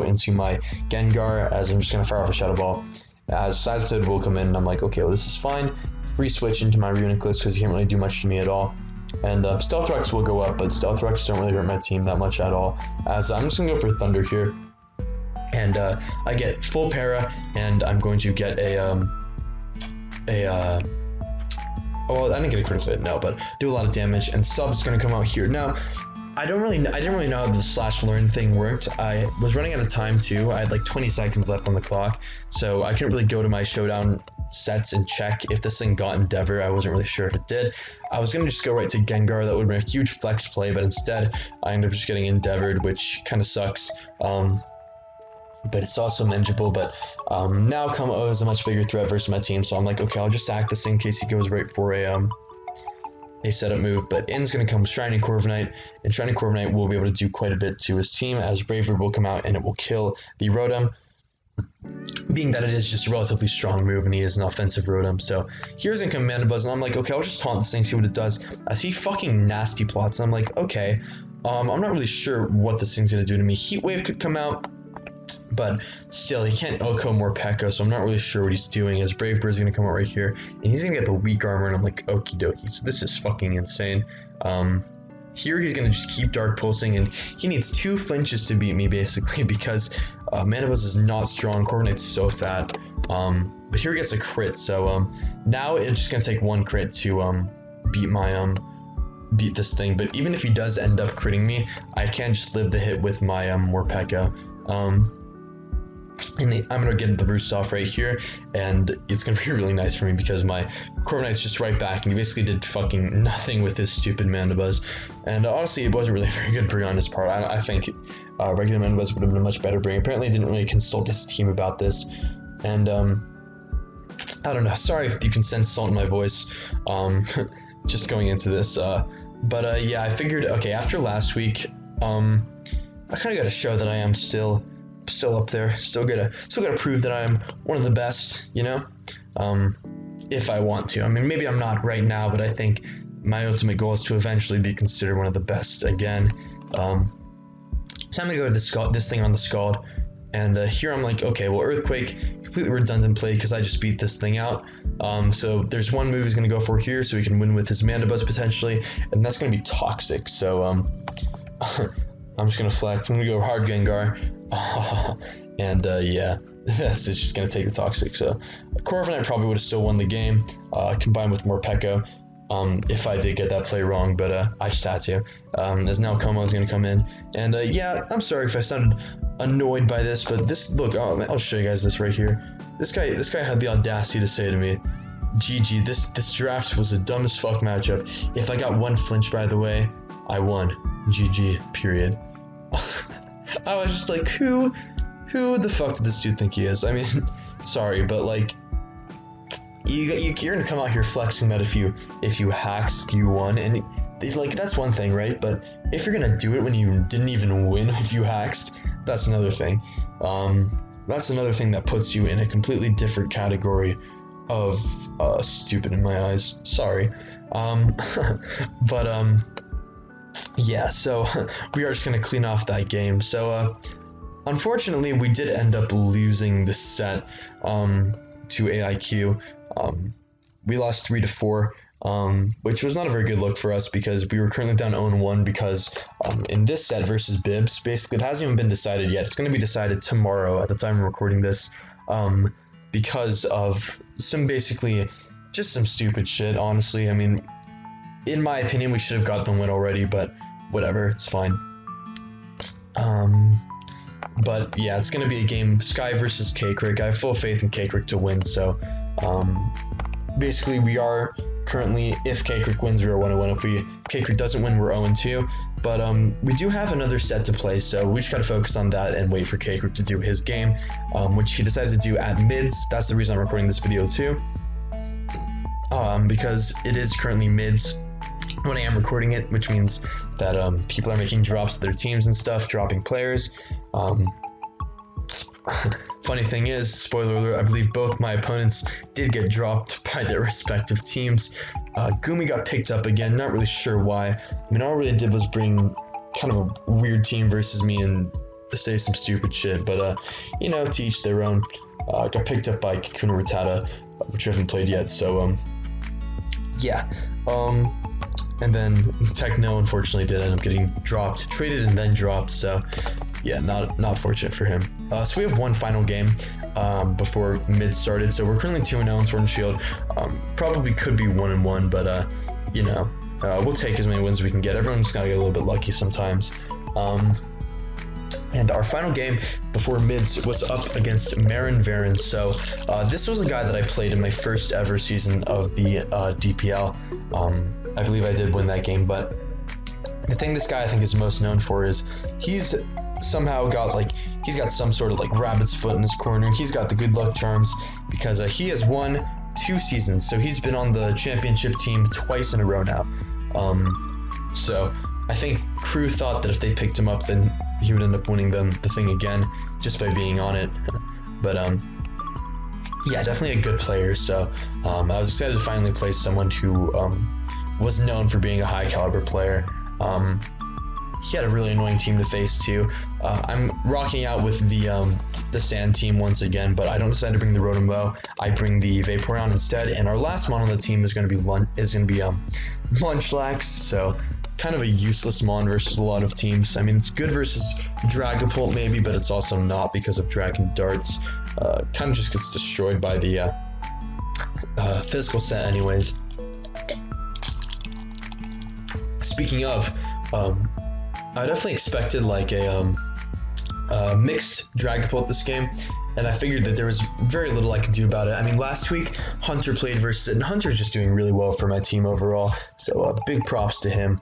S1: into my Gengar, as I'm just going to fire off a Shadow Ball. As Seismitoad will come in, and I'm like, okay, well, this is fine. Free switch into my Reuniclus because he can't really do much to me at all. And Stealth Rocks will go up, but Stealth Rocks don't really hurt my team that much at all. As I'm just going to go for Thunder here. And I get full para, and I'm going to get well, I didn't get a critical hit, no, but do a lot of damage, and Sub's going to come out here. Now, I didn't really know how the slash learn thing worked. I was running out of time too. I had like 20 seconds left on the clock, so I couldn't really go to my showdown sets and check if this thing got Endeavor. I wasn't really sure if it did. I was going to just go right to Gengar. That would have been a huge flex play, but instead I ended up just getting Endeavored, which kind of sucks. But it's also manageable. But now Como is a much bigger threat versus my team, so I'm like, okay, I'll just sack this in case he goes right for a setup move. But In's going to come Shiny Corviknight, and Shiny Corviknight will be able to do quite a bit to his team, as Braver will come out and it will kill the Rotom, being that it is just a relatively strong move and he is an offensive Rotom. So here's going to come Mandibuzz, and I'm like, okay, I'll just taunt this thing, see what it does, as he fucking Nasty Plots, and I'm like, okay, I'm not really sure what this thing's going to do to me. Heat Wave could come out, but still, he can't OHKO Morpeko, so I'm not really sure what he's doing, as Brave Bird's going to come out right here, and he's going to get the weak armor, and I'm like, okie dokie, so this is fucking insane. Here he's going to just keep Dark Pulsing, and he needs 2 flinches to beat me, basically, because Mandibuzz is not strong, Corviknight's so fat, but here he gets a crit, so now it's just going to take 1 crit to beat this thing. But even if he does end up critting me, I can just live the hit with my Morpeko. And I'm going to get the Roost off right here, and it's going to be really nice for me because my Corviknight's just right back, and he basically did fucking nothing with his stupid Mandibuzz. And honestly, it wasn't really a very good bring on his part. I think regular Mandibuzz would have been a much better bring. Apparently, he didn't really consult his team about this, and I don't know. Sorry if you can sense salt in my voice just going into this. But yeah, I figured, okay, after last week, I kind of got to show that I am still up there, still gotta prove that I'm one of the best, you know, if I want to. I mean, maybe I'm not right now, but I think my ultimate goal is to eventually be considered one of the best again. So I'm gonna go to this thing on the Scald, and here I'm like, okay, well, Earthquake, completely redundant play because I just beat this thing out. So there's one move he's gonna go for here, so he can win with his Mana Buzz potentially, and that's gonna be Toxic. So I'm just gonna flex. I'm gonna go hard Gengar, and yeah, this is just gonna take the Toxic. So Corviknight probably would have still won the game, combined with more Pekka. If I did get that play wrong, but I just had to. As now Como is going to come in, and yeah, I'm sorry if I sounded annoyed by this, but this, look, I'll show you guys this right here. This guy had the audacity to say to me, GG, this draft was a dumb as fuck matchup. If I got one flinch, by the way, I won. GG, period. I was just like, who the fuck did this dude think he is? I mean, sorry, but like, you're gonna come out here flexing that if you hacks, you won, and like, that's one thing, right? But if you're gonna do it when you didn't even win if you hacked, that's another thing. That's another thing that puts you in a completely different category of stupid in my eyes. Sorry. But yeah, so we are just gonna clean off that game. So unfortunately, we did end up losing the set to AIQ. We lost 3-4, which was not a very good look for us because we were currently down 0-1 because in this set versus BIBS, basically it hasn't even been decided yet. It's going to be decided tomorrow at the time I'm recording this, because of basically just some stupid shit, honestly. I mean, in my opinion, we should have got the win already, but whatever, it's fine. But yeah, it's going to be a game, Sky versus Cakerick. I have full faith in Cakerick to win, so basically we are currently, if Cakerick wins, we are 1-1. If Cakerick doesn't win, we're 0-2. But we do have another set to play, so we just got to focus on that and wait for Cakerick to do his game, which he decided to do at mids. That's the reason I'm recording this video too, because it is currently mids when I am recording it, which means that people are making drops to their teams and stuff, dropping players. Funny thing is, spoiler alert, I believe both my opponents did get dropped by their respective teams. Goomy got picked up again, not really sure why. I mean, all I really did was bring kind of a weird team versus me and say some stupid shit, but you know, to each their own. Got picked up by Kakuna Rattata, which I haven't played yet, so yeah. And then Techno unfortunately did end up getting dropped, traded and then dropped, so yeah, not fortunate for him. So we have one final game before mid started, so we're currently 2-0 in Sword and Shield. Probably could be 1-1, but you know, we'll take as many wins as we can get. Everyone's gotta get a little bit lucky sometimes. And our final game before mids was up against MaranVaran. So this was a guy that I played in my first ever season of the DPL. I believe I did win that game, but the thing this guy I think is most known for is he's somehow got he's got some sort of rabbit's foot in his corner. He's got the good luck charms because he has won 2 seasons, so he's been on the championship team twice in a row now. So I think crew thought that if they picked him up, then he would end up winning them the thing again just by being on it. But yeah, definitely a good player. So I was excited to finally play someone who was known for being a high caliber player. He had a really annoying team to face too. I'm rocking out with the sand team once again, but I don't decide to bring the Rotom Bow. I bring the Vaporeon instead, and our last mon on the team is going to be Munchlax. So kind of a useless mon versus a lot of teams. I mean, it's good versus Dragapult maybe, but it's also not because of Dragon Darts. Kind of just gets destroyed by the physical set anyways. Speaking of, I definitely expected a mixed Dragapult this game, and I figured that there was very little I could do about it. I mean, last week Hunter played versus it, and Hunter's just doing really well for my team overall, so big props to him.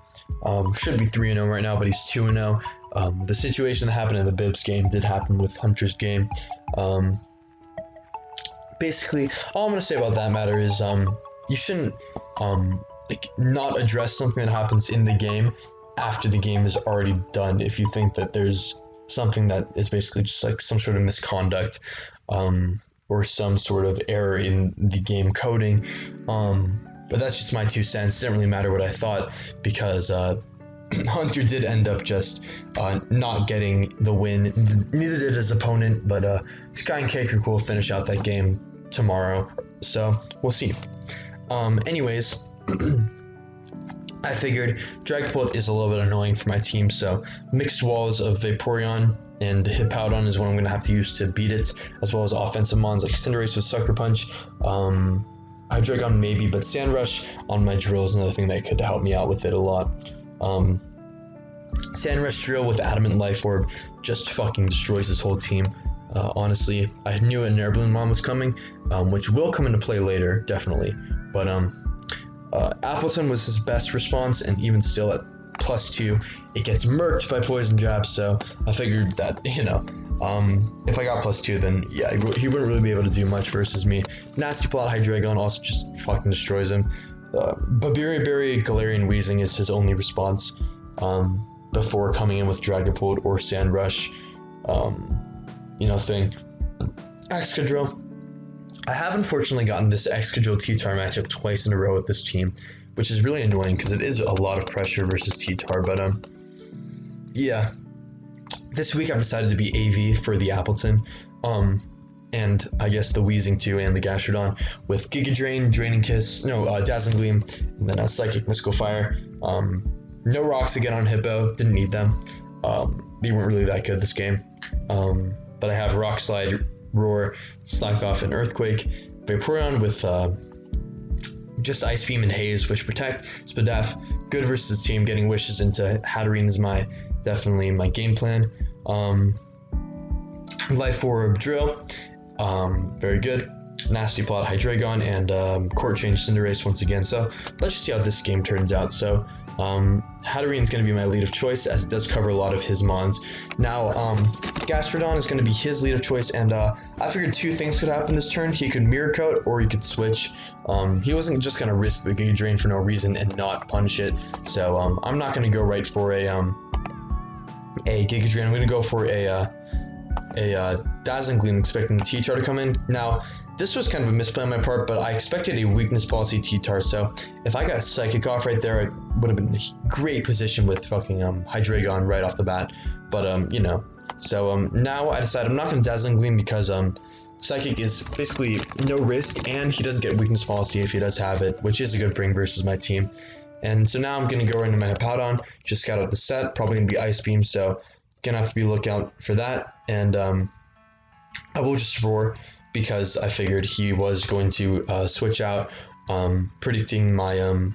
S1: Should be 3-0 right now, but he's 2-0. The situation that happened in the BIBS game did happen with Hunter's game. Basically, all I'm going to say about that matter is you shouldn't not address something that happens in the game after the game is already done if you think that there's something that is basically just some sort of misconduct or some sort of error in the game coding. but that's just my 2 cents. It didn't really matter what I thought because Hunter did end up just not getting the win. Neither did his opponent, but Sky and Kaker will finish out that game tomorrow, so we'll see. Anyways, I figured Dragapult is a little bit annoying for my team, so Mixed Walls of Vaporeon and Hippowdon is what I'm going to have to use to beat it, as well as offensive mons like Cinderace with Sucker Punch, Hydreigon maybe, but Sand Rush on my drill is another thing that could help me out with it a lot. Sand Rush drill with Adamant Life Orb just fucking destroys his whole team. Honestly, I knew an Air Balloon Mom was coming, which will come into play later, definitely. But Appleton was his best response, and even still at +2, it gets murked by Poison Jab. So I figured that, you know, if I got +2, then yeah, he wouldn't really be able to do much versus me. Nasty Plot Hydreigon also just fucking destroys him. Babiri Berry Galarian Weezing is his only response before coming in with Dragapult or Sand Rush, you know, thing. Excadrill. I have unfortunately gotten this Excadrill T-Tar matchup twice in a row with this team, which is really annoying because it is a lot of pressure versus T-Tar, but yeah. This week I've decided to be AV for the Appleton, and I guess the Weezing too, and the Gastrodon with Giga Drain, Draining Kiss, Dazzling Gleam, and then a Psychic Mystical Fire. No rocks again on Hippo, didn't need them. They weren't really that good this game. But I have Rock Slide, Roar, Slack Off, and Earthquake. Vaporeon with just Ice Beam and Haze, Wish Protect, Spadef. Good versus team. Getting Wishes into Hatterene is definitely my game plan. Life Orb Drill, very good. Nasty Plot Hydreigon, and Court Change Cinderace once again. So let's just see how this game turns out. So Hatterene is going to be my lead of choice, as it does cover a lot of his mons. Now Gastrodon is going to be his lead of choice, and I figured 2 things could happen this turn. He could Mirror Coat, or he could switch. He wasn't just going to risk the Giga Drain for no reason and not punish it. So I'm not going to go right for a Giga Drain. I'm going to go for a Dazzling Gleam, expecting the T-Tar to come in. Now, this was kind of a misplay on my part, but I expected a Weakness Policy T-Tar, so if I got Psychic off right there, it would have been in a great position with fucking Hydreigon right off the bat. But, you know, so now I decided I'm not going to Dazzling Gleam because Psychic is basically no risk, and he doesn't get Weakness Policy if he does have it, which is a good bring versus my team. And so now I'm going to go into my Hippowdon, just scout out the set, probably going to be Ice Beam, so gonna have to be lookout for that. And I will just Roar because I figured he was going to switch out, predicting my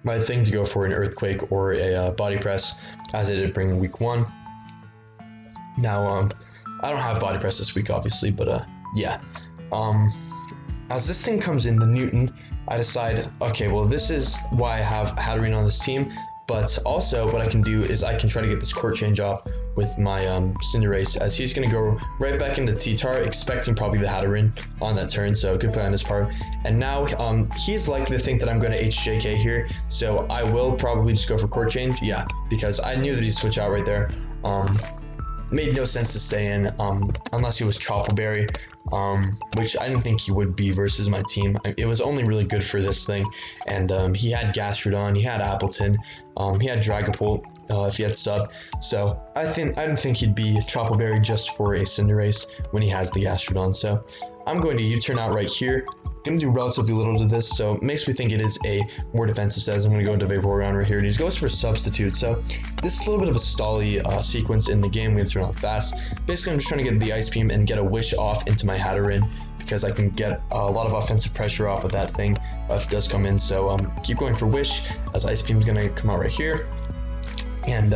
S1: my thing to go for an Earthquake or a Body Press, as I did bring in week 1. Now I don't have Body Press this week obviously, but yeah. As this thing comes in, the Newton, I decide, okay, well, this is why I have Hatterene on this team, but also what I can do is I can try to get this Court Change off with my Cinderace, as he's going to go right back into T-Tar, expecting probably the Hatterene on that turn, so good play on his part. And now he's likely to think that I'm going to HJK here, so I will probably just go for Court Change, yeah, because I knew that he'd switch out right there. Made no sense to stay in unless he was Chople Berry, which I didn't think he would be versus my team. It was only really good for this thing, and he had Gastrodon, he had Appleton, he had Dragapult if he had Sub, so I didn't think he'd be Chople Berry just for a Cinderace when he has the Gastrodon. So I'm going to U-turn out right here. Going to do relatively little to this, so it makes me think it is a more defensive set. I'm going to go into Vaporeon right here, and he goes for a Substitute. So this is a little bit of a stally sequence in the game. We have to turn out fast. Basically, I'm just trying to get the Ice Beam and get a Wish off into my Hatterene, because I can get a lot of offensive pressure off of that thing if it does come in. So keep going for Wish, as Ice Beam is going to come out right here. And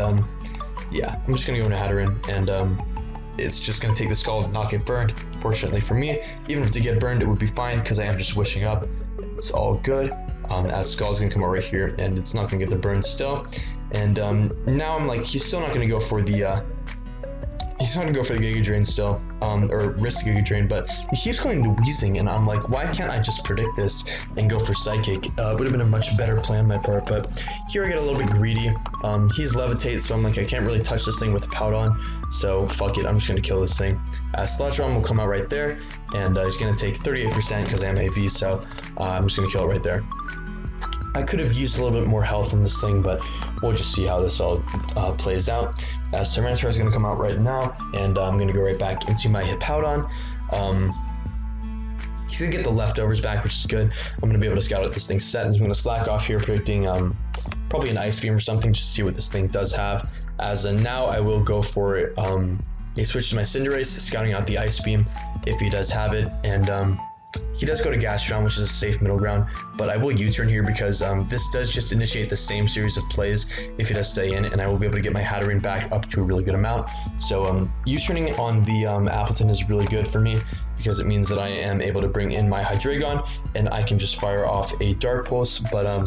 S1: yeah, I'm just going to go into Hatterene, and it's just going to take the Scald and not get burned. Fortunately for me, even if to get burned, it would be fine because I am just wishing up. It's all good, as Scald's going to come out right here, and it's not going to get the burn still. And now I'm like, he's still not going to go for the he's going to go for the Giga Drain still, or risk Giga Drain, but he keeps going to Wheezing, and I'm like, why can't I just predict this and go for Psychic? It would have been a much better plan on my part, but here I get a little bit greedy. He's Levitate, so I'm like, I can't really touch this thing with a Powdon, so fuck it, I'm just going to kill this thing. Sludge Bomb will come out right there, and he's going to take 38% because I am AV, so I'm just going to kill it right there. I could have used a little bit more health in this thing, but we'll just see how this all plays out. Tyranitar is going to come out right now, and I'm going to go right back into my Hippowdon. He's going to get the leftovers back, which is good. I'm going to be able to scout out this thing's set, and I'm going to slack off here, predicting probably an Ice Beam or something, just to see what this thing does have. Now I will go for it. He switched to my Cinderace, scouting out the Ice Beam if he does have it, and he does go to Gastrodon, which is a safe middle ground, but I will U-turn here because this does just initiate the same series of plays if he does stay in, and I will be able to get my Hatterene back up to a really good amount. So U-turning on the Appleton is really good for me because it means that I am able to bring in my Hydreigon, and I can just fire off a Dark Pulse, but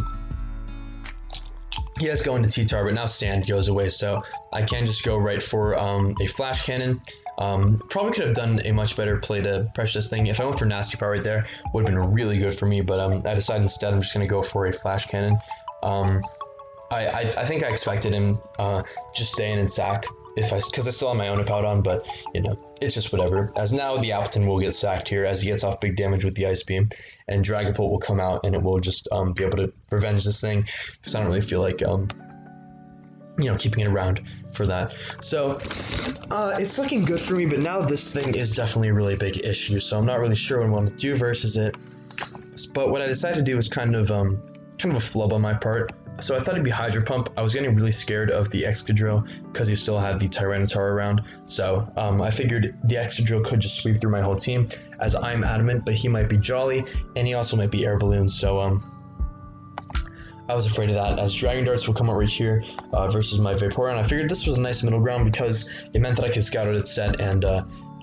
S1: he does go into T-Tar, but now Sand goes away, so I can just go right for a Flash Cannon. Probably could have done a much better play to pressure this thing. If I went for Nasty Power right there, would have been really good for me, but I decided instead I'm just going to go for a Flash Cannon. I think I expected him just staying in sack because I still have my own Hippowdon, but you know, it's just whatever. As now the Appleton will get sacked here as he gets off big damage with the Ice Beam, and Dragapult will come out and it will just be able to revenge this thing because I don't really feel like keeping it around for that. So it's looking good for me, but now this thing is definitely a really big issue, so I'm not really sure what I want to do versus it. But what I decided to do was kind of a flub on my part. So I thought it'd be Hydro Pump. I was getting really scared of the Excadrill because he still had the Tyranitar around, so I figured the Excadrill could just sweep through my whole team, as I'm adamant, but he might be Jolly, and he also might be Air Balloon, so I was afraid of that, as Dragon Darts will come out right here versus my Vaporeon. I figured this was a nice middle ground because it meant that I could scout out its set and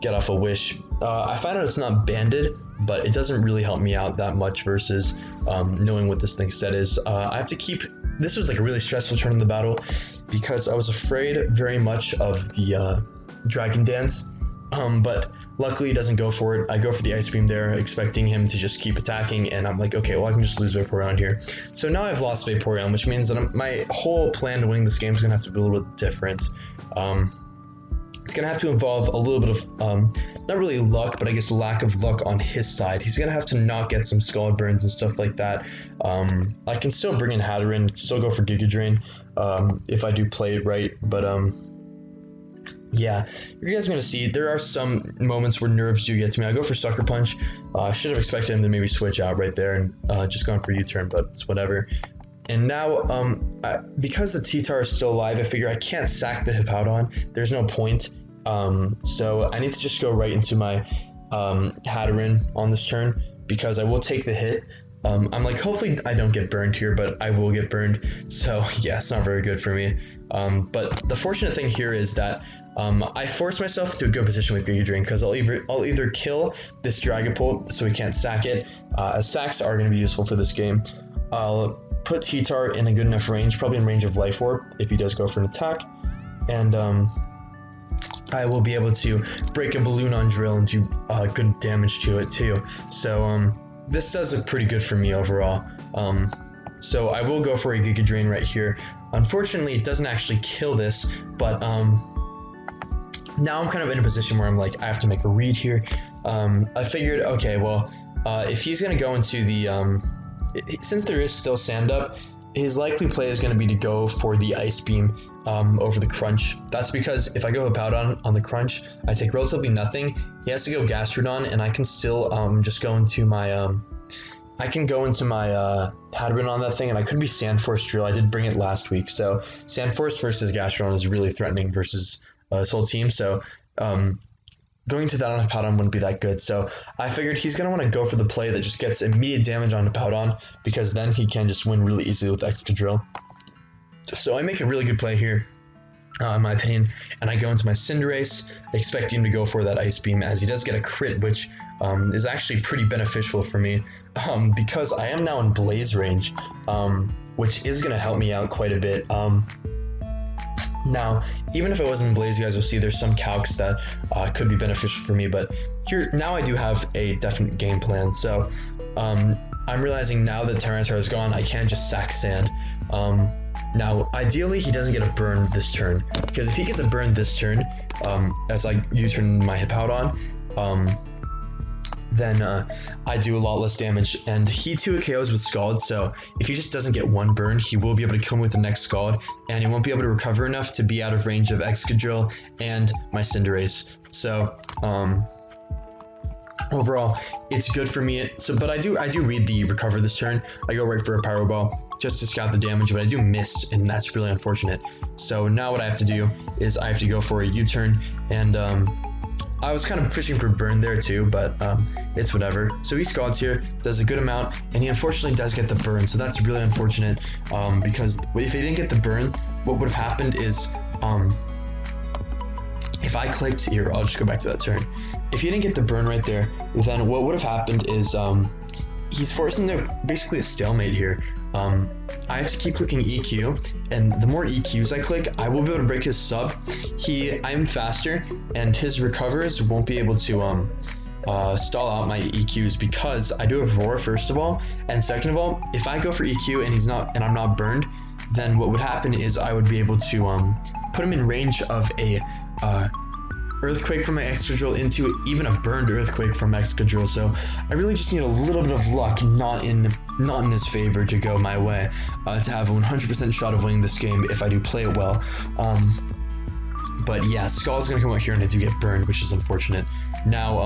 S1: get off a Wish. I found out it's not banded, but it doesn't really help me out that much versus knowing what this thing's set is. I have to keep... This was like a really stressful turn in the battle because I was afraid very much of the Dragon Dance, but luckily he doesn't go for it. I go for the Ice Beam there, expecting him to just keep attacking, and I'm like, okay, well, I can just lose Vaporeon here. So now I've lost Vaporeon, which means that my whole plan to winning this game is going to have to be a little bit different. It's going to have to involve a little bit of, not really luck, but I guess lack of luck on his side. He's going to have to not get some Scald Burns and stuff like that. I can still bring in Hatterene, still go for Giga Drain if I do play it right, but yeah, you guys are going to see there are some moments where nerves do get to me. I go for Sucker Punch. I should have expected him to maybe switch out right there and just gone for U-turn, but it's whatever. And now, because the T-Tar is still alive, I figure I can't sack the Hippowdon. There's no point. So I need to just go right into my Hatterene on this turn because I will take the hit. I'm like, hopefully I don't get burned here, but I will get burned. So yeah, it's not very good for me. But the fortunate thing here is that I forced myself into a good position with Giga Drain because I'll either kill this Dragapult so he can't sack it, as sacks are going to be useful for this game. I'll put T-Tar in a good enough range, probably in range of Life Orb if he does go for an attack, and I will be able to break a balloon on Drill and do good damage to it too. So this does look pretty good for me overall. So I will go for a Giga Drain right here. Unfortunately, it doesn't actually kill this, but now I'm kind of in a position where I'm like, I have to make a read here. I figured, okay, well, if he's going to go into the... since there is still Sand Up, his likely play is going to be to go for the Ice Beam over the Crunch. That's because if I go Hippowdon on the Crunch, I take relatively nothing. He has to go Gastrodon, and I can still just go into my... I can go into my Hatterene on that thing, and I could be Sandforce Drill. I did bring it last week, so Sandforce versus Gastrodon is really threatening versus his whole team, so going to that on Hippowdon wouldn't be that good. So I figured he's going to want to go for the play that just gets immediate damage on Hippowdon, because then he can just win really easily with Excadrill. So I make a really good play here, in my opinion, and I go into my Cinderace, expecting him to go for that Ice Beam, as he does get a crit, which is actually pretty beneficial for me, because I am now in Blaze range, which is going to help me out quite a bit. Now, even if it wasn't Blaze, you guys will see there's some calcs that could be beneficial for me, but here, now I do have a definite game plan. So I'm realizing now that Tyranitar is gone, I can't just sack sand. Now, ideally, he doesn't get a burn this turn, because if he gets a burn this turn, as I U-turn my Hippowdon, then I do a lot less damage, and he 2 KOs with Scald, so if he just doesn't get 1 burn, he will be able to kill me with the next Scald, and he won't be able to recover enough to be out of range of Excadrill and my Cinderace. So overall, it's good for me. So, but I do read the recover this turn. I go right for a Power Ball just to scout the damage, but I do miss, and that's really unfortunate. So now what I have to do is I have to go for a U-turn, and I was kind of pushing for burn there too, but it's whatever. So he Scalds here, does a good amount, and he unfortunately does get the burn. So that's really unfortunate, because if he didn't get the burn, what would have happened is, if I clicked here, I'll just go back to that turn. If he didn't get the burn right there, then what would have happened is he's forcing basically a stalemate here. I have to keep clicking EQ, and the more EQs I click, I will be able to break his sub. I'm faster, and his recovers won't be able to stall out my EQs, because I do have Roar first of all, and second of all, if I go for EQ and I'm not burned, then what would happen is I would be able to put him in range of a Earthquake from my Excadrill into even a burned Earthquake from Excadrill. So I really just need a little bit of luck, not in his favor, to go my way, to have a 100% shot of winning this game if I do play it well. But yeah, Skull's gonna come out here and I do get burned, which is unfortunate. Now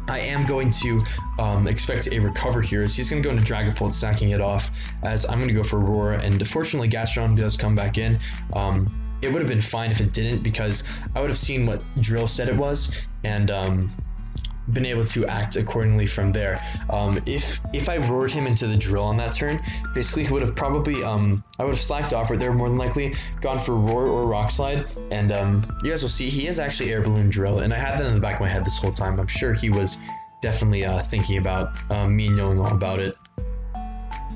S1: I am going to expect a recover here, as he's going to go into Dragapult, stacking it off, as I'm going to go for Roar, and fortunately Gastron does come back in. It would have been fine if it didn't, because I would have seen what Drill said it was, and been able to act accordingly from there. If I roared him into the Drill on that turn, basically he would have probably, I would have slacked off right there, more than likely, gone for Roar or Rock Slide, and you guys will see he is actually Air Balloon Drill, and I had that in the back of my head this whole time. I'm sure he was definitely thinking about me knowing all about it.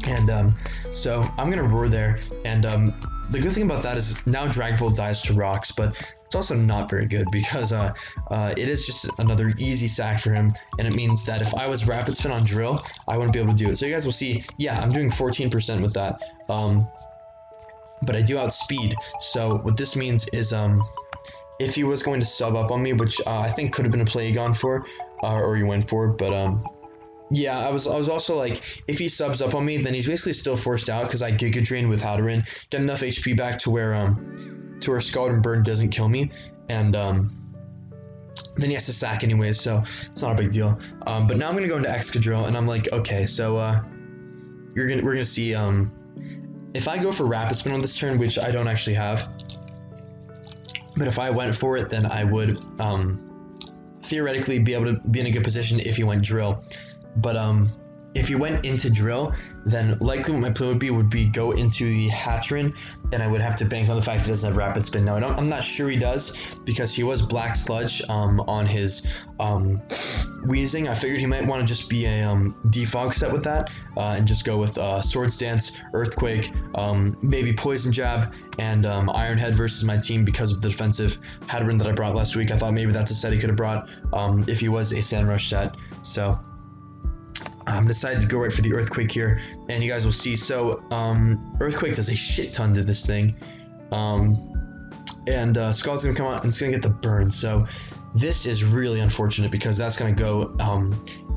S1: And so I'm going to Roar there, and the good thing about that is now Dragapult dies to rocks, but it's also not very good, because it is just another easy sack for him, and it means that if I was Rapid Spin on Drill, I wouldn't be able to do it. So you guys will see, yeah, I'm doing 14% with that, but I do outspeed. So what this means is if he was going to sub up on me, which I think could have been a play gone for, or you went for, but yeah, I was also like, if he subs up on me, then he's basically still forced out, because I Giga Drain with Haldoran, get enough HP back to where Scald and Burn doesn't kill me, and then he has to sack anyways, so it's not a big deal. But now I'm gonna go into Excadrill, and I'm like, okay, so we're gonna see if I go for Rapid Spin on this turn, which I don't actually have, but if I went for it, then I would theoretically be able to be in a good position if he went Drill. But if you went into Drill, then likely what my play would be go into the Hatchrin, and I would have to bank on the fact he doesn't have Rapid Spin. Now I'm not sure he does, because he was Black Sludge on his Weezing. I figured he might want to just be a defog set with that, and just go with Swords Dance, Earthquake, maybe Poison Jab, and Iron Head versus my team, because of the defensive Hatteran that I brought last week. I thought maybe that's a set he could have brought if he was a Sand Rush set. So I'm decided to go right for the Earthquake here, and you guys will see. So Earthquake does a shit ton to this thing, and Skull's gonna come out and it's gonna get the burn. So this is really unfortunate, because that's gonna go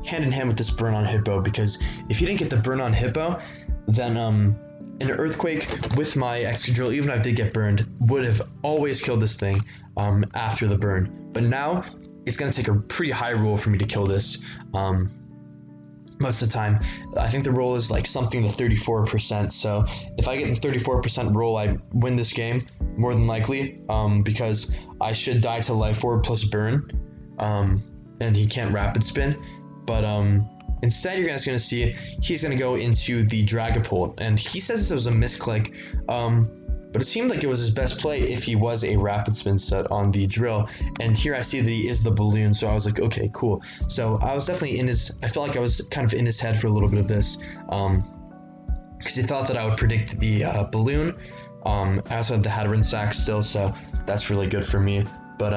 S1: hand in hand with this burn on Hippo, because if you didn't get the burn on Hippo, then an Earthquake with my Excadrill, even if I did get burned, would have always killed this thing after the burn. But now it's gonna take a pretty high roll for me to kill this. Most of the time, I think the roll is like something to 34%. So if I get the 34% roll, I win this game more than likely, because I should die to Life Orb plus Burn, and he can't Rapid Spin. But instead, you're guys gonna see he's gonna go into the Dragapult, and he says this was a misclick. But it seemed like it was his best play if he was a Rapid Spin set on the Drill. And here I see that he is the Balloon, so I was like, okay, cool. So I was definitely I felt like I was kind of in his head for a little bit of this, because he thought that I would predict the Balloon, I also have the Hatteran stack still, so that's really good for me. But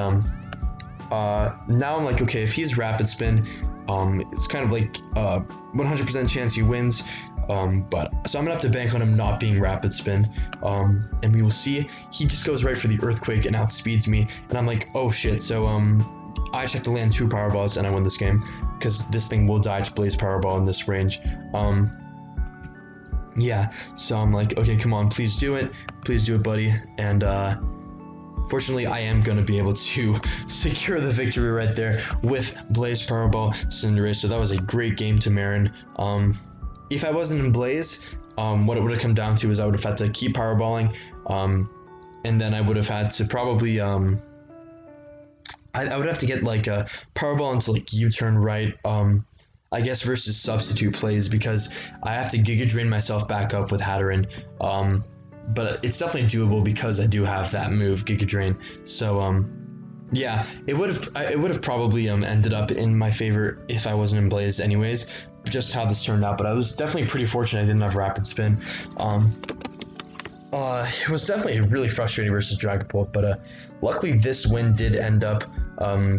S1: now I'm like, okay, if he's rapid spin, it's kind of like 100% chance he wins. But so I'm gonna have to bank on him not being rapid spin, and we will see. He just goes right for the earthquake and outspeeds me, and I'm like, oh shit. So I just have to land 2 powerballs and I win this game, because this thing will die to blaze powerball in this range. Yeah, so I'm like, okay, come on, please do it, buddy. And fortunately, I am going to be able to secure the victory right there with Blaze Powerball Cinderace. So that was a great game to Maran. If I wasn't in Blaze, what it would have come down to is I would have had to keep Powerballing, and then I would have had to probably, I would have to get like a Powerball into like U-turn right, I guess versus substitute plays, because I have to Giga Drain myself back up with Hatteran. But it's definitely doable because I do have that move, Giga Drain. So yeah, it would have probably ended up in my favor if I wasn't in Blaze anyways, just how this turned out. But I was definitely pretty fortunate I didn't have Rapid Spin. It was definitely really frustrating versus Dragapult, but luckily this win did end up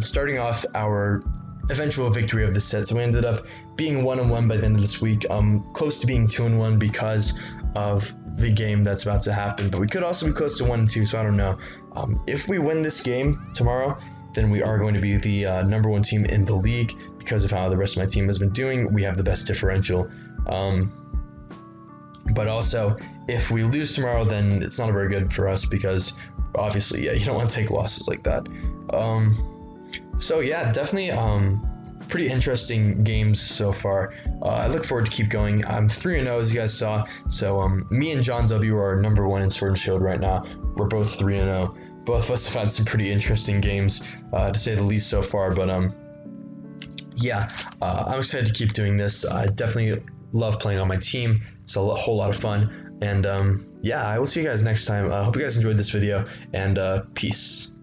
S1: starting off our eventual victory of the set. So we ended up being 1-1 by the end of this week, close to being 2-1 because of the game that's about to happen, but we could also be close to 1-2, so I don't know. If we win this game tomorrow, then we are going to be the #1 team in the league because of how the rest of my team has been doing. We have the best differential. But also, if we lose tomorrow, then it's not very good for us because obviously, yeah, you don't want to take losses like that. So yeah, definitely pretty interesting games so far. I look forward to keep going. I'm 3-0 as you guys saw. So me and John W are #1 in Sword and Shield right now. We're both 3-0. Both of us have had some pretty interesting games, to say the least so far. But yeah, I'm excited to keep doing this. I definitely love playing on my team. It's a whole lot of fun. And yeah, I will see you guys next time. I hope you guys enjoyed this video, and peace.